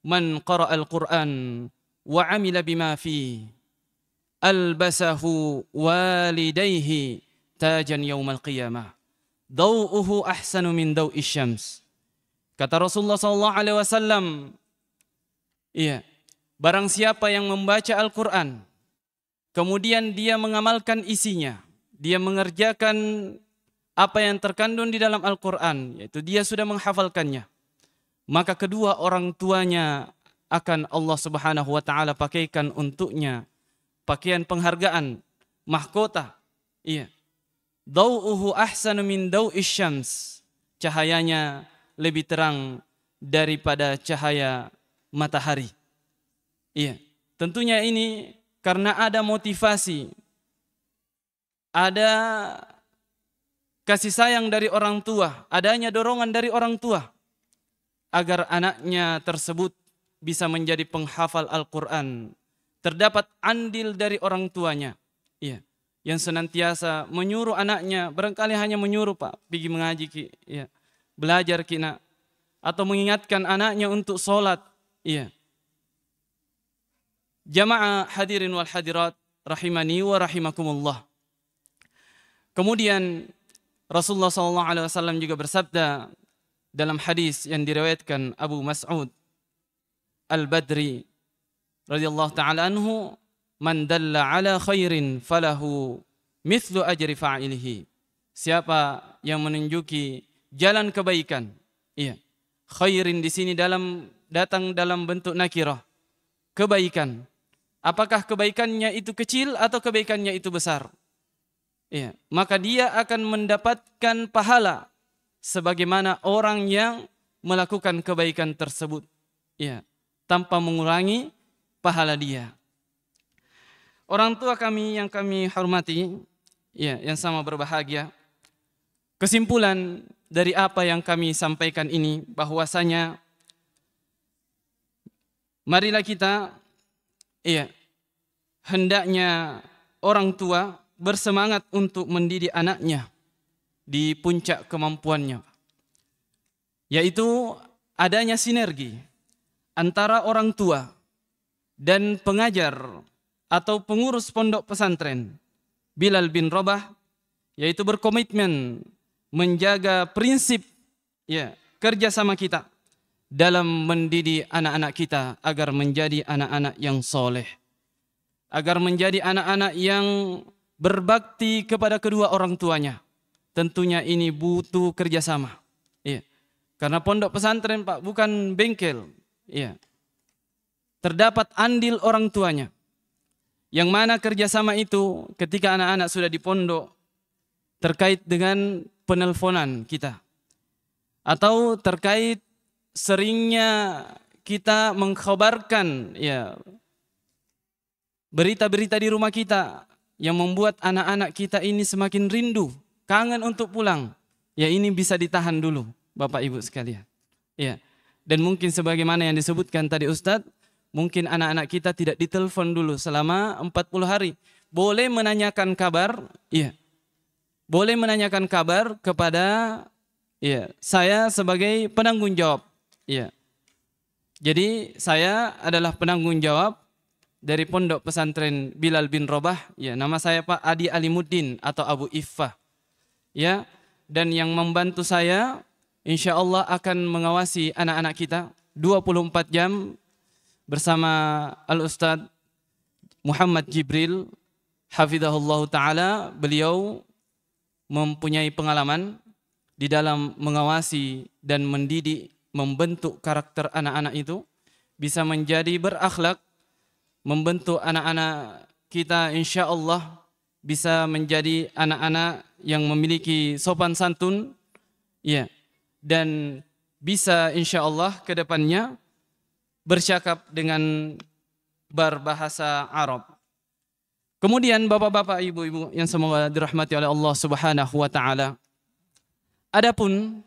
"Man qara'al Qur'an wa 'amila bima fi, albasahu walidayhi tajan yaumal qiyamah, daw'uhu ahsanu min daw'is syams." Kata Rasulullah SAW, iya, barang siapa yang membaca Al-Quran, kemudian dia mengamalkan isinya, dia mengerjakan apa yang terkandung di dalam Al-Quran, yaitu dia sudah menghafalkannya, maka kedua orang tuanya akan Allah Subhanahu wa taala pakaikan untuknya pakaian penghargaan, mahkota. Iya. Daw'uhu ahsanu min daw'is syams, cahayanya lebih terang daripada cahaya matahari. Iya, tentunya ini karena ada motivasi, ada kasih sayang dari orang tua, adanya dorongan dari orang tua agar anaknya tersebut bisa menjadi penghafal Al-Quran. Terdapat andil dari orang tuanya, iya, yang senantiasa menyuruh anaknya, barangkali hanya menyuruh, Pak, pergi mengaji ki, iya, belajar ki nak, atau mengingatkan anaknya untuk sholat, iya. Jamaah hadirin wal hadirat rahimani wa rahimakumullah. Kemudian Rasulullah SAW juga bersabda dalam hadis yang diriwayatkan Abu Mas'ud Al-Badri radhiyallahu ta'ala anhu, "Man dalla ala khairin falahu mithlu ajri fa'ilihi." Siapa yang menunjuki jalan kebaikan, iya. Khairin di sini datang dalam bentuk nakirah, kebaikan. Apakah kebaikannya itu kecil atau kebaikannya itu besar? Ya, maka dia akan mendapatkan pahala sebagaimana orang yang melakukan kebaikan tersebut. Ya, tanpa mengurangi pahala dia. Orang tua kami yang kami hormati, ya, yang sama berbahagia. Kesimpulan dari apa yang kami sampaikan ini bahwasanya marilah kita, ya, hendaknya orang tua bersemangat untuk mendidik anaknya di puncak kemampuannya, yaitu adanya sinergi antara orang tua dan pengajar atau pengurus pondok pesantren Bilal bin Rabah, yaitu berkomitmen menjaga prinsip, ya, kerjasama kita dalam mendidik anak-anak kita agar menjadi anak-anak yang soleh, agar menjadi anak-anak yang berbakti kepada kedua orang tuanya. Tentunya ini butuh kerjasama, ya. Karena pondok pesantren, Pak, bukan bengkel, ya. Terdapat andil orang tuanya, yang mana kerjasama itu ketika anak-anak sudah di pondok terkait dengan penelponan kita, atau terkait seringnya kita mengkhabarkan, ya, berita-berita di rumah kita yang membuat anak-anak kita ini semakin rindu, kangen untuk pulang. Ya, ini bisa ditahan dulu, Bapak Ibu sekalian. Ya. Dan mungkin sebagaimana yang disebutkan tadi Ustadz, mungkin anak-anak kita tidak ditelepon dulu selama 40 hari. Boleh menanyakan kabar, ya. Boleh menanyakan kabar kepada, ya, saya sebagai penanggung jawab. Ya. Jadi saya adalah penanggung jawab dari pondok pesantren Bilal bin Rabah. Ya, nama saya Pak Adi Alimuddin atau Abu Iffah. Ya, dan yang membantu saya insya Allah akan mengawasi anak-anak kita 24 jam bersama Al-Ustadz Muhammad Jibril hafizahullah ta'ala. Beliau mempunyai pengalaman di dalam mengawasi dan mendidik, membentuk karakter anak-anak itu bisa menjadi berakhlak, membentuk anak-anak kita insya Allah bisa menjadi anak-anak yang memiliki sopan santun, ya, dan bisa insya Allah ke depannya bercakap dengan berbahasa Arab. Kemudian bapak-bapak, ibu-ibu yang semoga dirahmati oleh Allah Subhanahu wa taala. Adapun,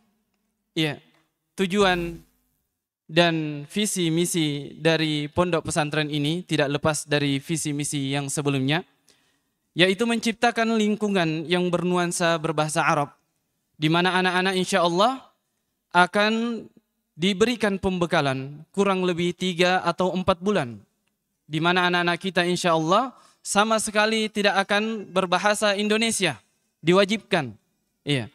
ya, tujuan dan visi misi dari pondok pesantren ini tidak lepas dari visi misi yang sebelumnya, yaitu menciptakan lingkungan yang bernuansa berbahasa Arab, di mana anak-anak insya Allah akan diberikan pembekalan kurang lebih 3 atau 4 bulan, di mana anak-anak kita insya Allah sama sekali tidak akan berbahasa Indonesia, diwajibkan. Iya.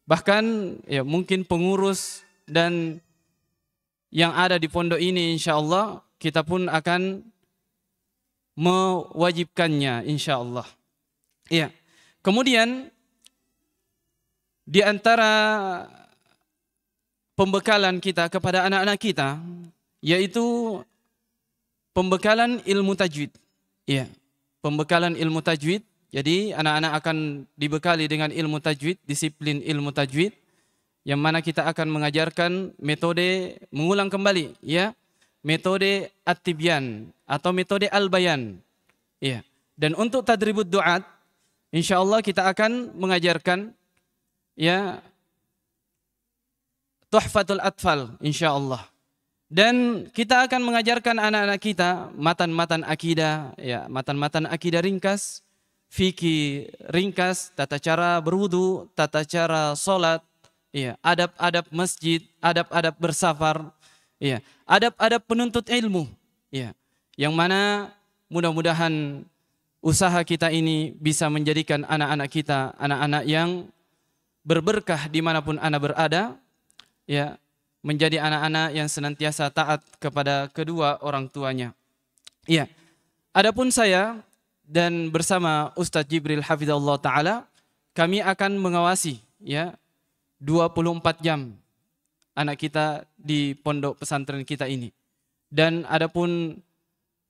Bahkan, ya, mungkin pengurus dan yang ada di pondok ini insya Allah kita pun akan mewajibkannya insya Allah. Iya. Kemudian di antara pembekalan kita kepada anak-anak kita yaitu pembekalan ilmu tajwid. Ya, pembekalan ilmu tajwid. Jadi anak-anak akan dibekali dengan ilmu tajwid, disiplin ilmu tajwid, yang mana kita akan mengajarkan metode mengulang kembali, ya, metode at-tibyan atau metode al-bayan. Ya. Dan untuk tadribud du'at, insyaallah kita akan mengajarkan, ya, Tuhfatul Atfal insyaallah. Dan kita akan mengajarkan anak-anak kita matan-matan akidah, ya, matan-matan akidah ringkas, fikih ringkas, tata cara berwudu, tata cara salat, ya, adab-adab masjid, adab-adab bersafar, ya, adab-adab penuntut ilmu, ya. Yang mana mudah-mudahan usaha kita ini bisa menjadikan anak-anak kita anak-anak yang berberkah dimanapun anak berada, ya, menjadi anak-anak yang senantiasa taat kepada kedua orang tuanya. Ya. Adapun saya dan bersama Ustadz Jibril hafizahullah taala, kami akan mengawasi, ya, 24 jam anak kita di pondok pesantren kita ini. Dan adapun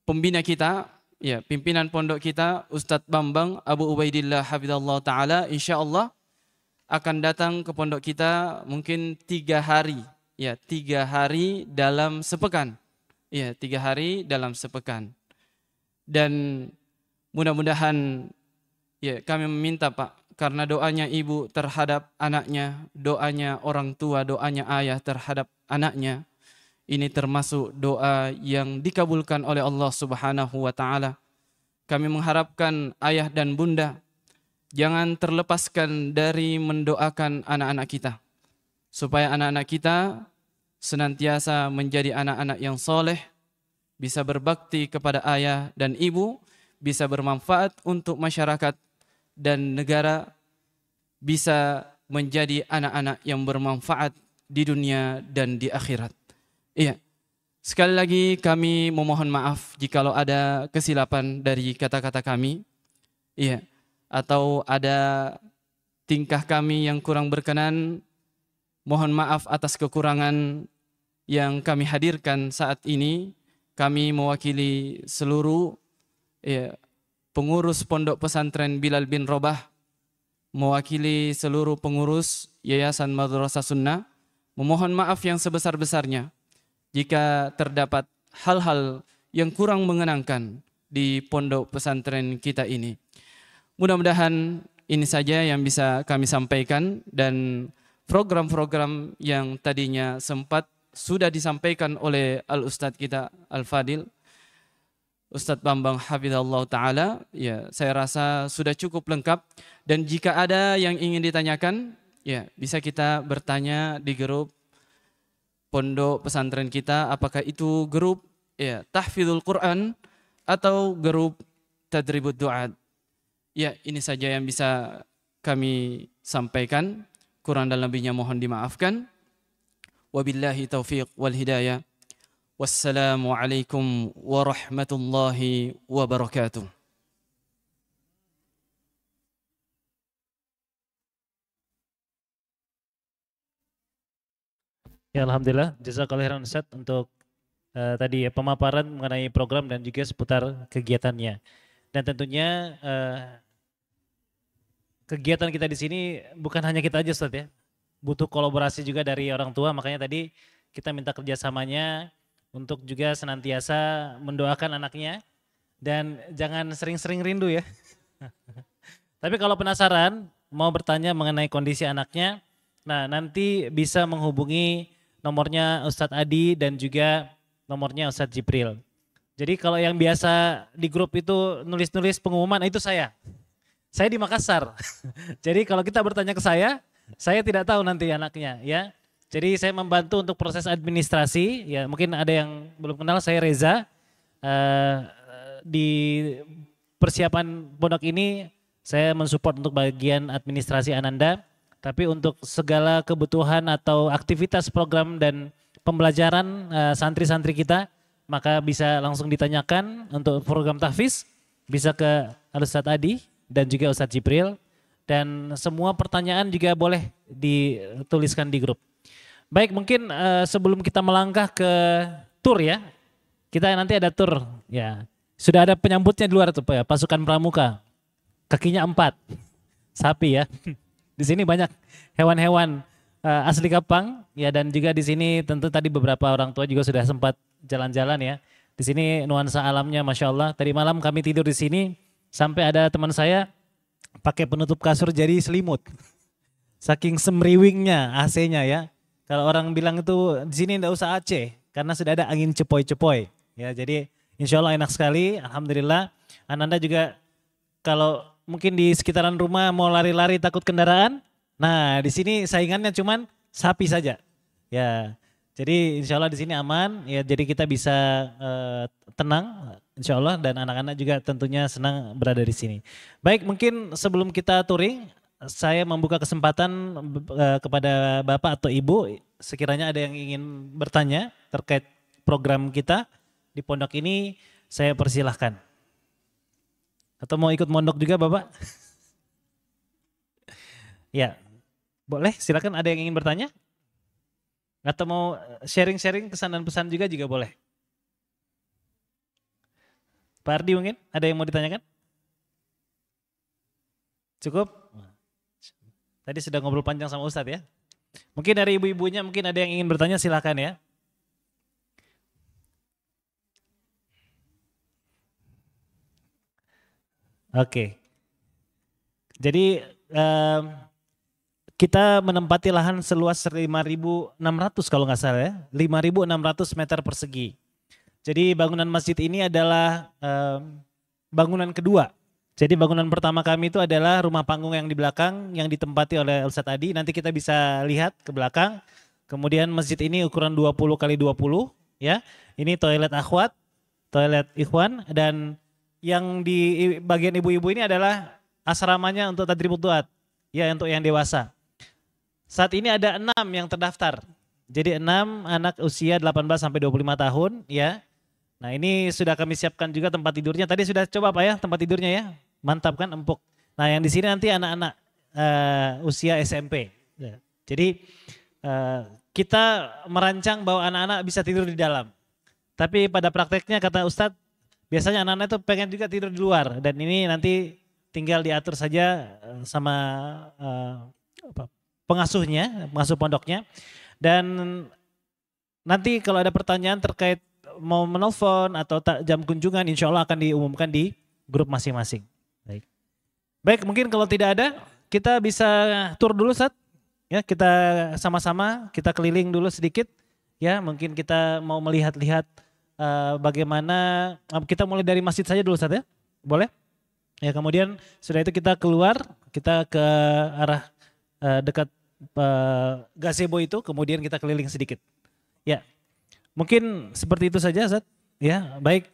pembina kita, ya, pimpinan pondok kita Ustadz Bambang Abu Ubaidillah hafizahullah taala, insyaallah akan datang ke pondok kita mungkin 3 hari, ya, 3 hari dalam sepekan, ya, 3 hari dalam sepekan. Dan mudah-mudahan ya kami meminta Pak, karena doanya ibu terhadap anaknya, doanya orang tua, doanya ayah terhadap anaknya, ini termasuk doa yang dikabulkan oleh Allah Subhanahu wa taala. Kami mengharapkan ayah dan bunda jangan terlepaskan dari mendoakan anak-anak kita, supaya anak-anak kita senantiasa menjadi anak-anak yang soleh, bisa berbakti kepada ayah dan ibu, bisa bermanfaat untuk masyarakat dan negara, bisa menjadi anak-anak yang bermanfaat di dunia dan di akhirat. Iya. Sekali lagi kami memohon maaf jikalau ada kesilapan dari kata-kata kami. Iya. Atau ada tingkah kami yang kurang berkenan. Mohon maaf atas kekurangan yang kami hadirkan saat ini. Kami mewakili seluruh pengurus Pondok Pesantren Bilal bin Robah, mewakili seluruh pengurus Yayasan Madrasah Sunnah, memohon maaf yang sebesar-besarnya jika terdapat hal-hal yang kurang mengenangkan di pondok pesantren kita ini. Mudah-mudahan ini saja yang bisa kami sampaikan, dan program-program yang tadinya sempat sudah disampaikan oleh Al-Ustadz kita Al-Fadil, Ustadz Bambang Hafizahullah Ta'ala, ya saya rasa sudah cukup lengkap. Dan jika ada yang ingin ditanyakan, ya bisa kita bertanya di grup pondok pesantren kita, apakah itu grup ya tahfidzul Quran atau grup tadribud du'at. Ya ini saja yang bisa kami sampaikan, kurang dan lebihnya mohon dimaafkan. Wabillahi taufiq wal hidayah. Wassalamualaikum warahmatullahi wabarakatuh. Ya alhamdulillah, jazakallahu khairan Ustaz untuk tadi ya pemaparan mengenai program dan juga seputar kegiatannya. Dan tentunya kegiatan kita di sini bukan hanya kita aja Ustaz ya. Butuh kolaborasi juga dari orang tua, makanya tadi kita minta kerjasamanya untuk juga senantiasa mendoakan anaknya, dan jangan sering-sering rindu ya. Tapi kalau penasaran mau bertanya mengenai kondisi anaknya, nah nanti bisa menghubungi nomornya Ustadz Adi dan juga nomornya Ustadz Jibril. Jadi kalau yang biasa di grup itu nulis-nulis pengumuman, itu saya. Saya di Makassar. Jadi kalau kita bertanya ke saya tidak tahu nanti anaknya ya. Jadi saya membantu untuk proses administrasi, ya mungkin ada yang belum kenal, saya Reza. Di persiapan pondok ini saya mensupport untuk bagian administrasi Ananda, tapi untuk segala kebutuhan atau aktivitas program dan pembelajaran santri-santri kita, maka bisa langsung ditanyakan untuk program tahfiz, bisa ke Ustadz Adi dan juga Ustadz Jibril, dan semua pertanyaan juga boleh dituliskan di grup. Baik, mungkin sebelum kita melangkah ke tur ya, kita nanti ada tur ya. Sudah ada penyambutnya di luar tuh ya, pasukan pramuka, kakinya 4, sapi ya. Di sini banyak hewan-hewan asli Kapang ya, dan juga di sini tentu tadi beberapa orang tua juga sudah sempat jalan-jalan ya. Di sini nuansa alamnya Masya Allah. Tadi malam kami tidur di sini sampai ada teman saya pakai penutup kasur jadi selimut. Saking semriwingnya AC-nya ya. Kalau orang bilang itu di sini enggak usah AC karena sudah ada angin cepoi-cepoi. Ya, jadi insya Allah enak sekali. Alhamdulillah. Ananda juga kalau mungkin di sekitaran rumah mau lari-lari takut kendaraan. Nah, di sini saingannya cuman sapi saja. Ya. Jadi insya Allah di sini aman. Ya, jadi kita bisa tenang insya Allah, dan anak-anak juga tentunya senang berada di sini. Baik, mungkin sebelum kita touring, saya membuka kesempatan kepada Bapak atau Ibu, sekiranya ada yang ingin bertanya terkait program kita di pondok ini, saya persilahkan. Atau mau ikut mondok juga Bapak? Ya, boleh, silakan, ada yang ingin bertanya? Atau mau sharing-sharing kesan dan pesan juga boleh. Pak Ardi mungkin, ada yang mau ditanyakan? Cukup? Tadi sudah ngobrol panjang sama Ustadz ya. Mungkin dari ibu-ibunya mungkin ada yang ingin bertanya, silakan ya. Oke. Jadi kita menempati lahan seluas 5.600 kalau nggak salah ya, 5.600 meter persegi. Jadi bangunan masjid ini adalah bangunan kedua. Jadi bangunan pertama kami itu adalah rumah panggung yang di belakang yang ditempati oleh Ustadz Adi. Nanti kita bisa lihat ke belakang. Kemudian masjid ini ukuran 20 kali 20 ya. Ini toilet akhwat, toilet ikhwan, dan yang di bagian ibu-ibu ini adalah asramanya untuk tadribut duat, ya, untuk yang dewasa. Saat ini ada 6 yang terdaftar. Jadi 6 anak usia 18 sampai 25 tahun ya. Nah, ini sudah kami siapkan juga tempat tidurnya. Tadi sudah coba Pak ya tempat tidurnya ya. Mantap kan, empuk. Nah, yang di sini nanti anak-anak usia SMP. Ya. Jadi kita merancang bahwa anak-anak bisa tidur di dalam. Tapi pada prakteknya kata Ustadz, biasanya anak-anak itu pengen juga tidur di luar. Dan ini nanti tinggal diatur saja sama pengasuhnya, pengasuh pondoknya. Dan nanti kalau ada pertanyaan terkait mau menelpon atau jam kunjungan, insya Allah akan diumumkan di grup masing-masing. Baik, mungkin kalau tidak ada, kita bisa tur dulu Ustadz. Ya, kita sama-sama kita keliling dulu sedikit. Ya, mungkin kita mau melihat-lihat bagaimana, kita mulai dari masjid saja dulu Ustadz ya. Boleh? Ya, kemudian sudah itu kita keluar, kita ke arah dekat gazebo itu, kemudian kita keliling sedikit. Ya. Mungkin seperti itu saja Ustadz. Ya, baik.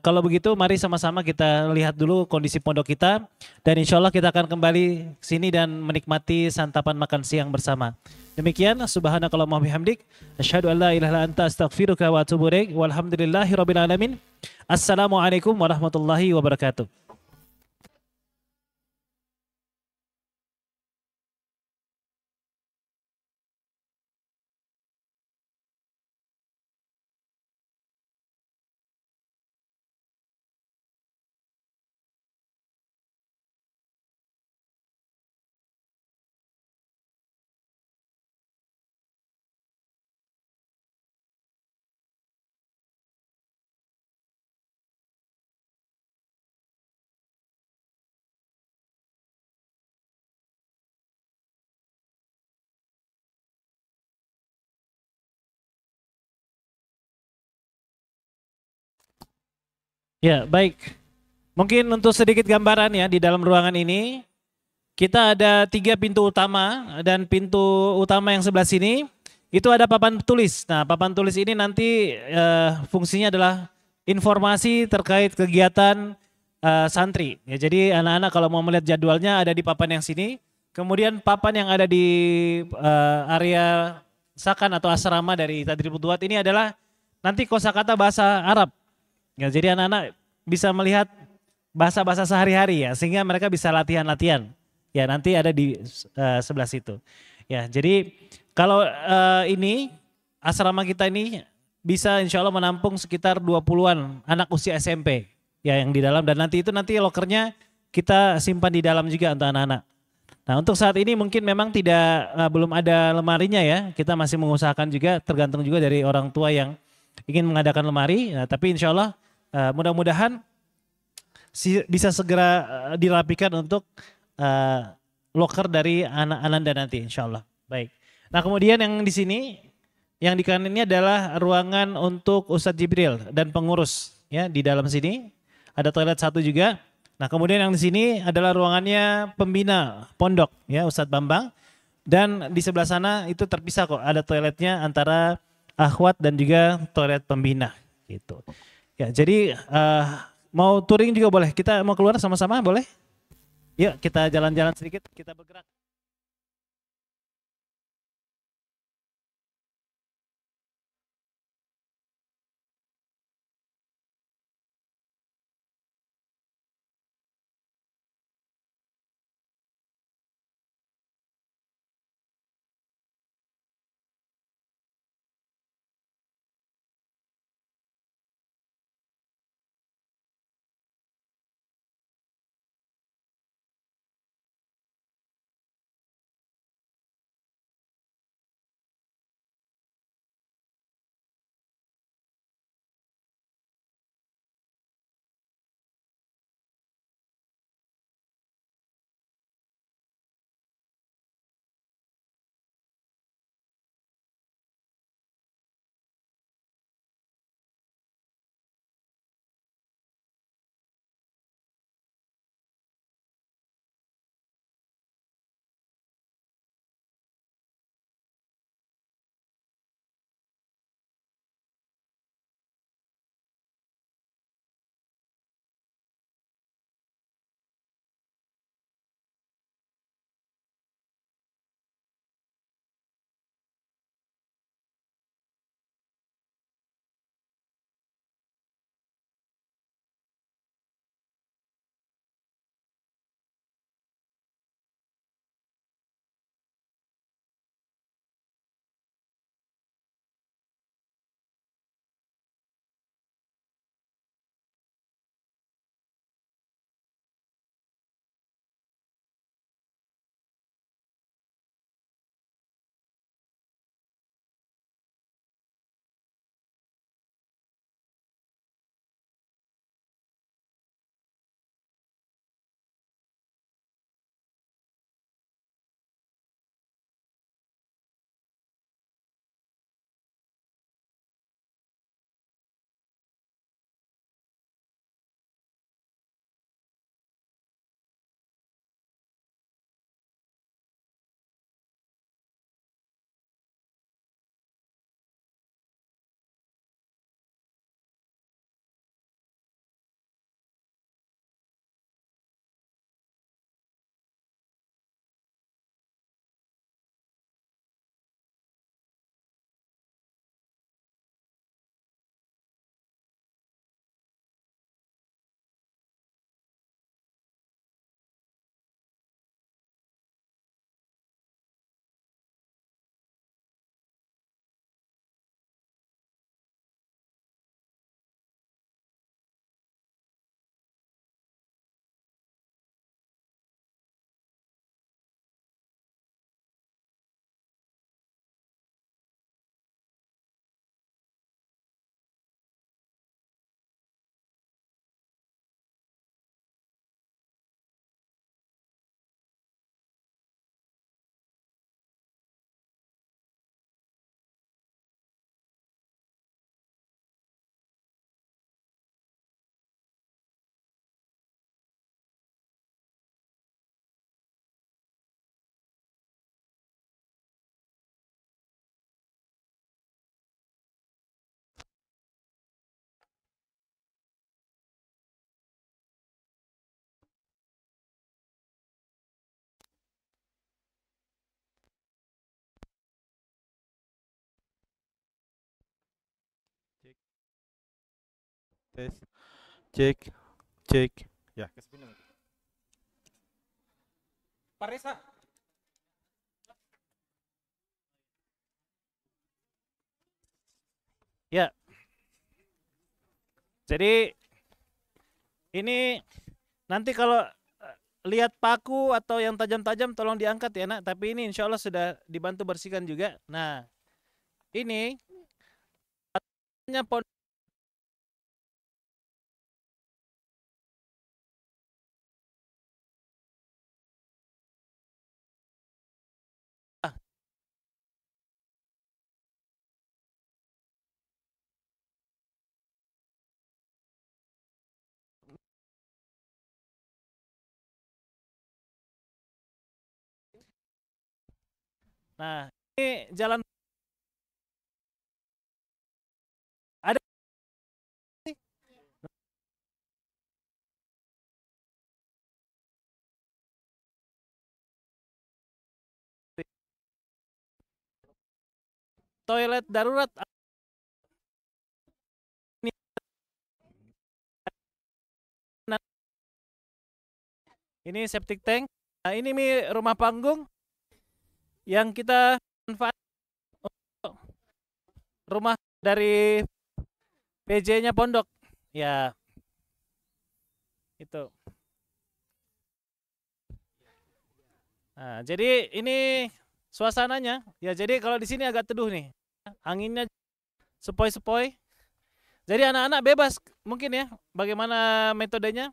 Kalau begitu mari sama-sama kita lihat dulu kondisi pondok kita dan insya Allah kita akan kembali ke sini dan menikmati santapan makan siang bersama. Demikian, subhanakallahumma bihamdik, asyhadu an la ilaha illa anta astaghfiruka wa atubu ilaik. Walhamdulillahirabbil alamin. Assalamualaikum warahmatullahi wabarakatuh. Ya, baik. Mungkin untuk sedikit gambaran ya, di dalam ruangan ini kita ada 3 pintu utama dan pintu utama yang sebelah sini itu ada papan tulis. Nah, papan tulis ini nanti fungsinya adalah informasi terkait kegiatan santri. Ya, jadi anak-anak kalau mau melihat jadwalnya ada di papan yang sini. Kemudian papan yang ada di area sakan atau asrama dari Tadribut Duat ini adalah nanti kosakata bahasa Arab. Ya, jadi anak-anak bisa melihat bahasa-bahasa sehari-hari ya, sehingga mereka bisa latihan-latihan. Ya, nanti ada di sebelah situ. Ya, jadi kalau ini asrama kita ini bisa insya Allah menampung sekitar 20-an anak usia SMP ya yang di dalam, dan nanti lokernya kita simpan di dalam juga untuk anak-anak. Nah, untuk saat ini mungkin memang belum ada lemarinya ya. Kita masih mengusahakan juga, tergantung juga dari orang tua yang ingin mengadakan lemari. Nah, tapi insya Allah mudah-mudahan bisa segera dirapikan untuk loker dari anak Ananda nanti insya Allah. Baik. Nah, kemudian yang di sini, yang di kanan ini adalah ruangan untuk Ustadz Jibril dan pengurus ya, di dalam sini ada toilet satu juga. Nah, kemudian yang di sini adalah ruangannya pembina pondok ya, Ustadz Bambang, dan di sebelah sana itu terpisah kok, ada toiletnya antara akhwat dan juga toilet pembina gitu. Ya, jadi mau touring juga boleh, kita mau keluar sama-sama boleh? Yuk kita jalan-jalan sedikit, kita bergerak. Tes. Cek. Cek. Ya, ke sini nanti. Paresa. Ya. Jadi ini nanti kalau lihat paku atau yang tajam-tajam tolong diangkat ya nak. Tapi ini insya Allah sudah dibantu bersihkan juga. Nah ini pondok nah ini jalan ada toilet darurat ini, ini septic tank. Nah ini rumah panggung yang kita manfaat untuk rumah dari PJ-nya pondok ya itu. Nah, jadi ini suasananya ya. Jadi kalau di sini agak teduh nih, anginnya sepoi-sepoi. Jadi anak-anak bebas mungkin ya bagaimana metodenya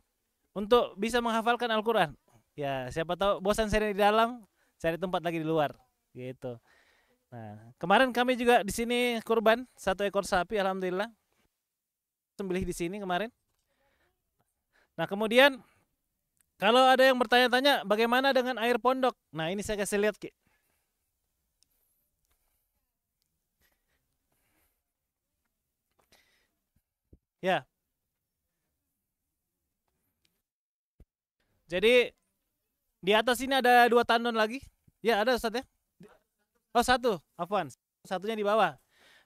untuk bisa menghafalkan Al-Quran. Ya siapa tahu bosan sendiri di dalam, cari tempat lagi di luar gitu. Nah kemarin kami juga di sini kurban 1 ekor sapi, alhamdulillah sembelih di sini kemarin. Nah kemudian kalau ada yang bertanya-tanya bagaimana dengan air pondok, nah ini saya kasih lihat Ki. Ya. Jadi di atas ini ada 2 tandon lagi. Ya ada Ustaz ya. Oh 1, afwan. Satunya di bawah.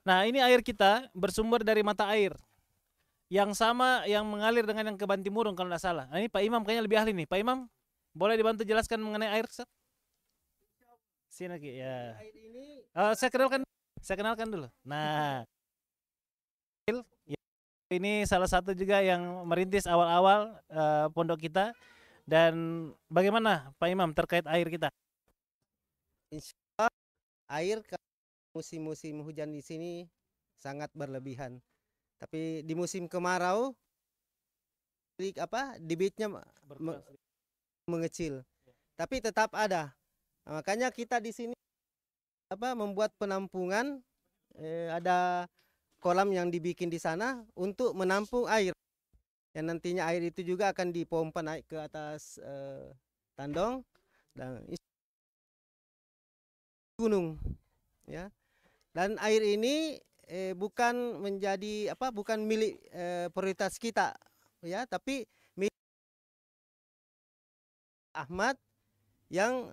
Nah ini air kita bersumber dari mata air yang sama yang mengalir dengan yang ke Bantimurung kalau tidak salah. Nah ini Pak Imam kayaknya lebih ahli nih. Pak Imam boleh dibantu jelaskan mengenai air Ustaz? Sini Ki ya. Saya kenalkan dulu. Nah ini salah satu juga yang merintis awal-awal pondok kita. Dan bagaimana Pak Imam terkait air kita? Insya Allah air musim-musim hujan di sini sangat berlebihan. Tapi di musim kemarau debitnya mengecil. Tapi tetap ada. Nah, makanya kita di sini membuat penampungan, ada kolam yang dibikin di sana untuk menampung air. Yang nantinya air itu juga akan dipompa naik ke atas tandong dan gunung ya. Dan air ini bukan menjadi bukan milik prioritas kita ya, tapi milik Ahmad yang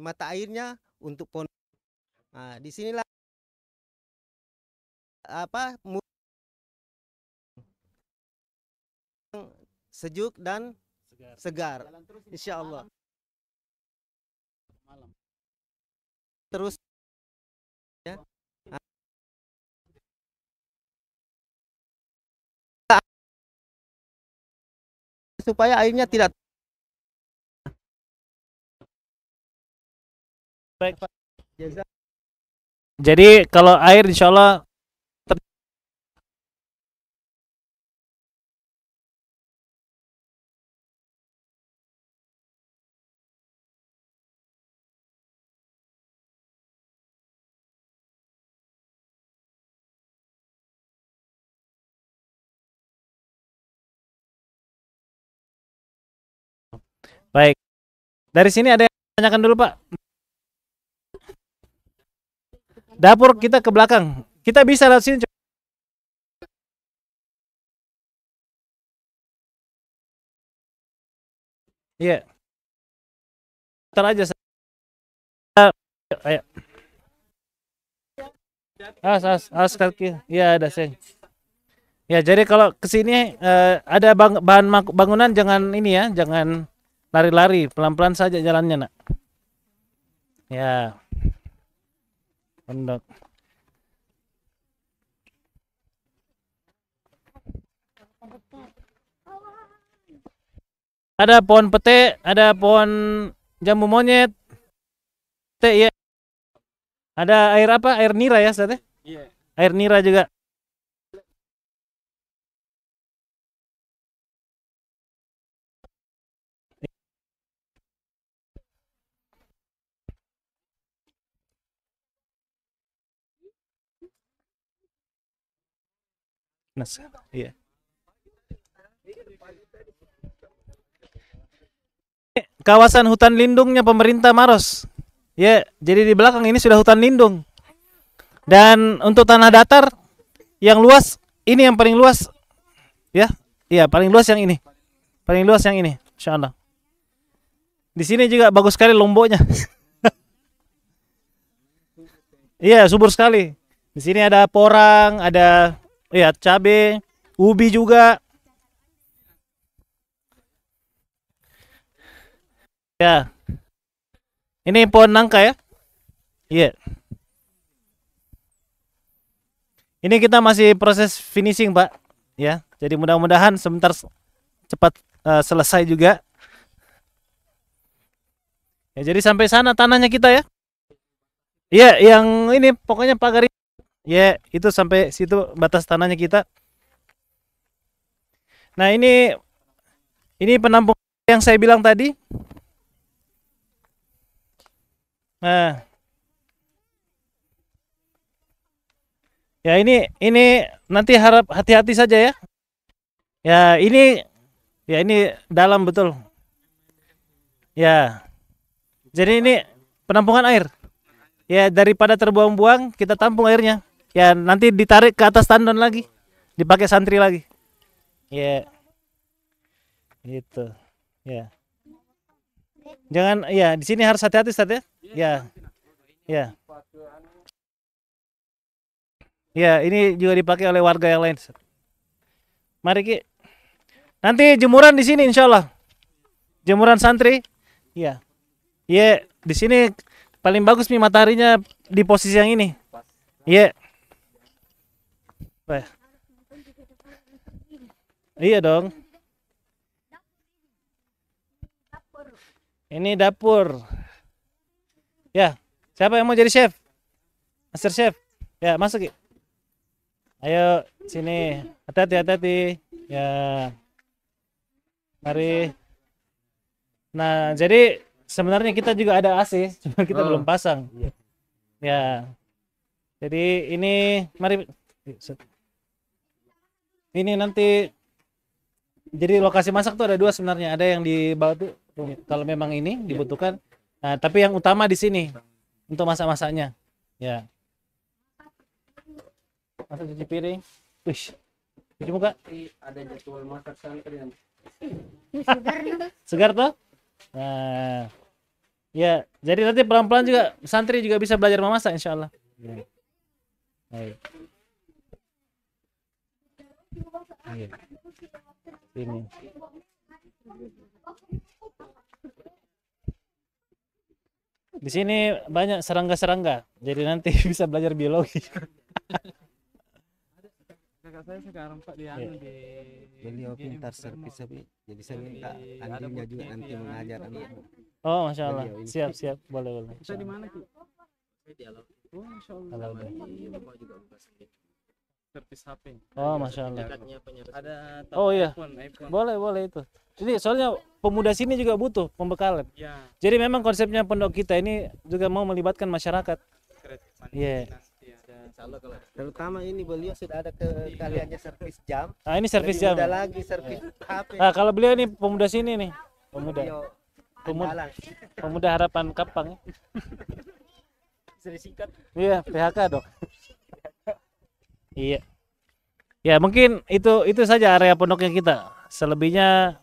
mata airnya untuk pondok. Nah, disinilah sejuk dan segar. Insya Allah. Terus ya. Supaya airnya tidak baik. Jadi kalau air insya Allah baik. Dari sini ada yang tanyakan dulu Pak. Dapur kita ke belakang. Kita bisa lewat sini. Iya. Ntar aja. Ayo. Awas kaki. Ya ada seng. Ya jadi kalau kesini ada bangunan jangan ini ya, jangan lari-lari, pelan-pelan saja jalannya nak. Ya. Pondok. Ada pohon pete, ada pohon jambu monyet. Teh ya. Ada air apa? Air nira ya, Ustaz? Iya. Air nira juga. Iya. Kawasan hutan lindungnya pemerintah Maros. Ya, jadi di belakang ini sudah hutan lindung. Dan untuk tanah datar yang luas, ini yang paling luas. Ya, iya paling luas yang ini. Paling luas yang ini, insyaallah. Di sini juga bagus sekali lomboknya. Iya, subur sekali. Di sini ada porang, ada ya cabe, ubi juga. Ya. Ini pohon nangka ya. Iya. Ini kita masih proses finishing, Pak. Ya. Jadi mudah-mudahan sebentar cepat selesai juga. Ya, jadi sampai sana tanahnya kita ya. Iya, yang ini pokoknya pagar. Ya, itu sampai situ batas tanahnya kita. Nah, ini penampung yang saya bilang tadi. Nah. Ya, ini nanti harap hati-hati saja ya. Ya, ini dalam betul. Ya. Jadi ini penampungan air. Ya, daripada terbuang-buang, kita tampung airnya. Ya, nanti ditarik ke atas tandon lagi. Dipakai santri lagi. Ya. Gitu. Ya. Jangan ya, di sini harus hati-hati Ustaz ya. Ya. Ya. Ya, ini juga dipakai oleh warga yang lain. Mari Ki. Nanti jemuran di sini insyaallah. Jemuran santri. Ya. Ya, di sini paling bagus nih mataharinya di posisi yang ini. Ya. Iya dong. Ini dapur. Ya, siapa yang mau jadi chef? Master chef. Ya, masuk Ki. Ayo sini. Hati-hati. Ya. Mari. Nah, jadi sebenarnya kita juga ada AC, cuma kita belum pasang. Ya. Jadi ini mari. Ini nanti jadi lokasi masak tuh ada dua sebenarnya. Ada yang di bawah tuh kalau memang ini dibutuhkan. Nah, tapi yang utama di sini untuk masak-masaknya. Ya. Masak cuci piring. Wih. Cuci muka. Ada jadwal masak santri nanti. Segar tuh? Nah. Ya, jadi nanti pelan-pelan juga santri juga bisa belajar memasak insyaallah. Ya. Baik. Iya. Ini. Di sini banyak serangga-serangga, jadi nanti bisa belajar biologi. Kakak saya sekarang Pak dia di Beliau pintar servis tapi jadi saya minta andilnya juga nanti mengajar anak. Oh, masya Allah. Siap. Boleh. Kita di mana Ki? Di Alau. Oh, masya Allah. Bapak juga servis HP. Oh, masya Allah. Ada Oh iya. iPhone. Boleh itu. Jadi soalnya pemuda sini juga butuh pembekalan. Ya. Jadi memang konsepnya pondok kita ini juga mau melibatkan masyarakat. Iya. Terutama ini beliau sudah ada kaliannya servis jam. Nah, ini servis Lebih jam. mudah lagi servis HP. Nah, kalau beliau ini pemuda sini nih. Beliau andalan. Pemuda harapan Kapang. Bisa disingkat. Iya, PHK dok. Iya. Ya mungkin itu saja area pondoknya kita. Selebihnya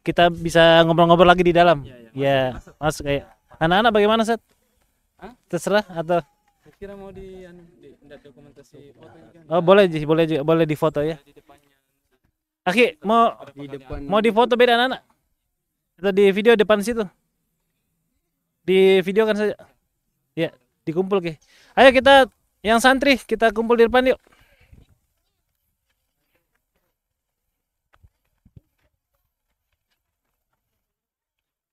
kita bisa ngobrol-ngobrol lagi di dalam. Ya, masuk kayak anak-anak bagaimana Set? Terserah atau Kira mau di dokumentasi foto ini kan. Oh, boleh Ji, boleh juga, boleh difoto ya. Di depannya. Aki, mau difoto beda anak? Atau di video depan situ? Di video kan saja. Ya, dikumpul ke. Ayo kita yang santri kita kumpul di depan yuk.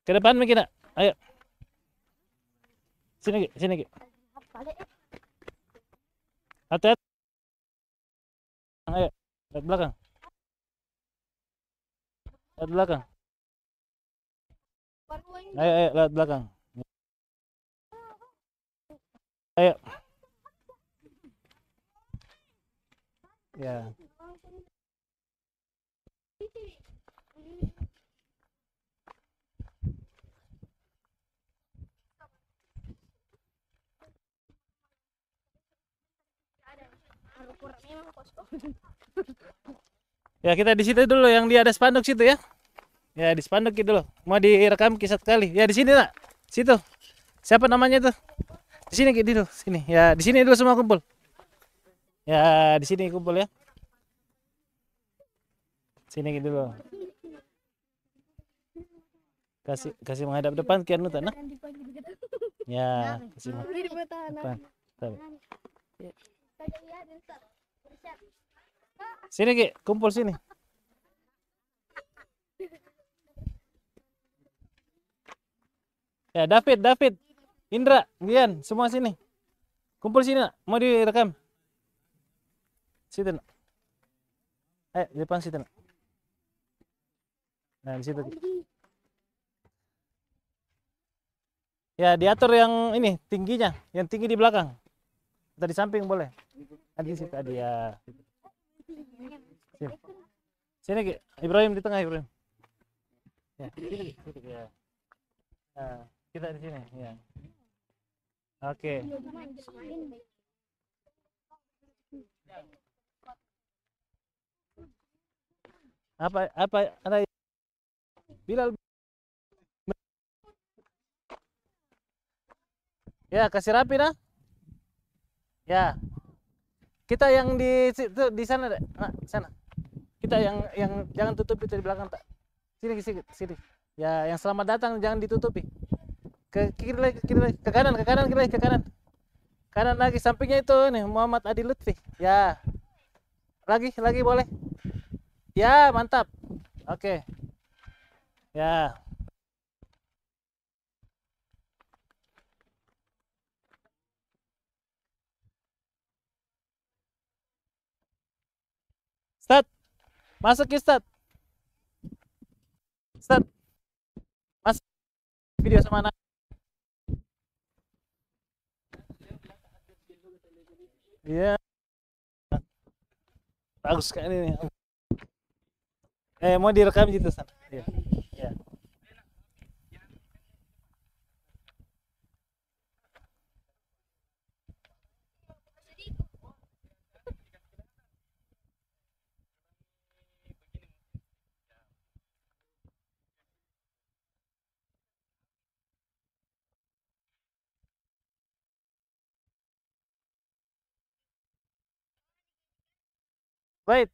Ke depan mungkin, ayo. Sini, Ki. Sini, Ki. Hati-hati. Ayo, lihat belakang. Lihat belakang. Ayo, lihat belakang. Ayo. Ya. Ya, kita di situ dulu yang di ada spanduk situ ya. Ya, di spanduk itu dulu. Mau direkam kisah sekali. Ya, di sini nak. Situ. Siapa namanya tuh? Di sini dulu, sini. Ya, di sini dulu semua kumpul. Ya, di sini kumpul ya. Sini dulu. Kasih menghadap depan kian nutan nah. Ya, kasih depan. Sini Ki, kumpul sini. Ya, David, Indra, Gian, semua sini. Kumpul sini nak. Mau direkam. Situ nak. Ayo, di depan situ nak. Nah, di situ. Ya, diatur yang ini tingginya, yang tinggi di belakang. Atau di samping boleh. Di situ tadi ya. Sini. Sini Ki. Ibrahim di tengah Ibrahim. Ya, sini ya. Nah, kita di sini ya. Oke. Apa ada Bilal. Ya, kasih rapi dah. Ya. Kita yang di situ di sana, nah, sana. Kita yang jangan tutup itu di belakang tak. Sini. Ya, yang selamat datang jangan ditutupi. Ke kiri lagi, ke kanan, kiri lagi, ke kanan. Kanan lagi, sampingnya itu nih Muhammad Adi Lutfi. Ya. Lagi boleh. Ya, mantap. Oke. Ya. Start. Masuk ke start. Start. Masuk video sama anak. Iya. Bagus sekali nih. Mau direkam gitu sana. Iya. Iya. Baik.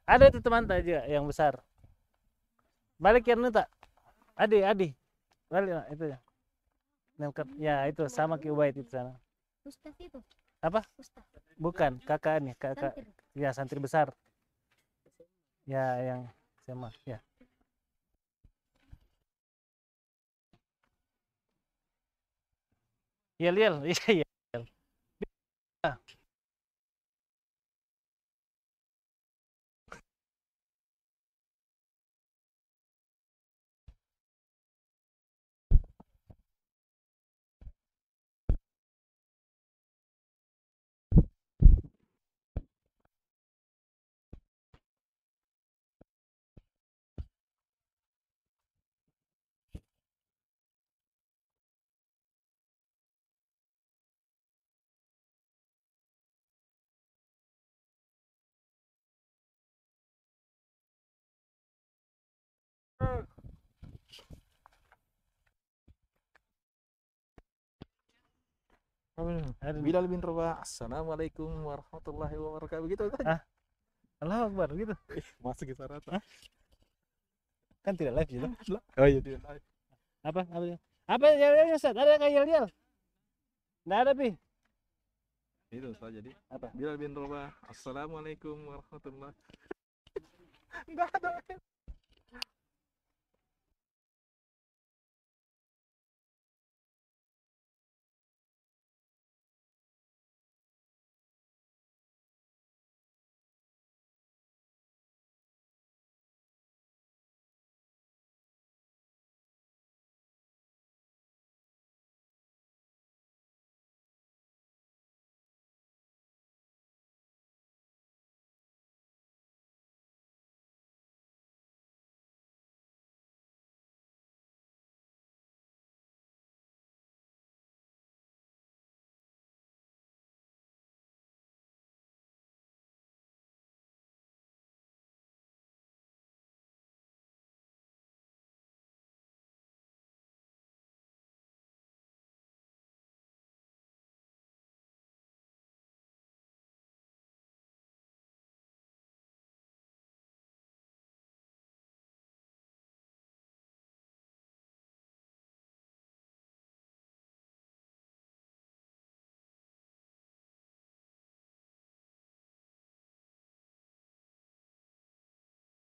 Ada tuh teman aja yang besar. Balik ya tak? Adi. Balik nak, itu ya. Ya itu sama Ki Ubaid itu sana. Ustaz itu. Apa? Ustaz. Bukan, kakaknya, kakak. Santri. Ya, santri besar. Ya, yang sama, ya. Iya, iya. Bilal bin Rabah, Assalamualaikum warahmatullahi wabarakatuh. Begitu saja. Allahu Akbar gitu. Masuk ke sana. Kan tidak live gitu. Oh iya dia. Apa? Apa yel-yel Ustaz? Ada kayak yel-yel? Nggak ada, Pi. Itu saja jadi. Apa? Bilal bin Rabah, Assalamualaikum warahmatullahi. Enggak ada.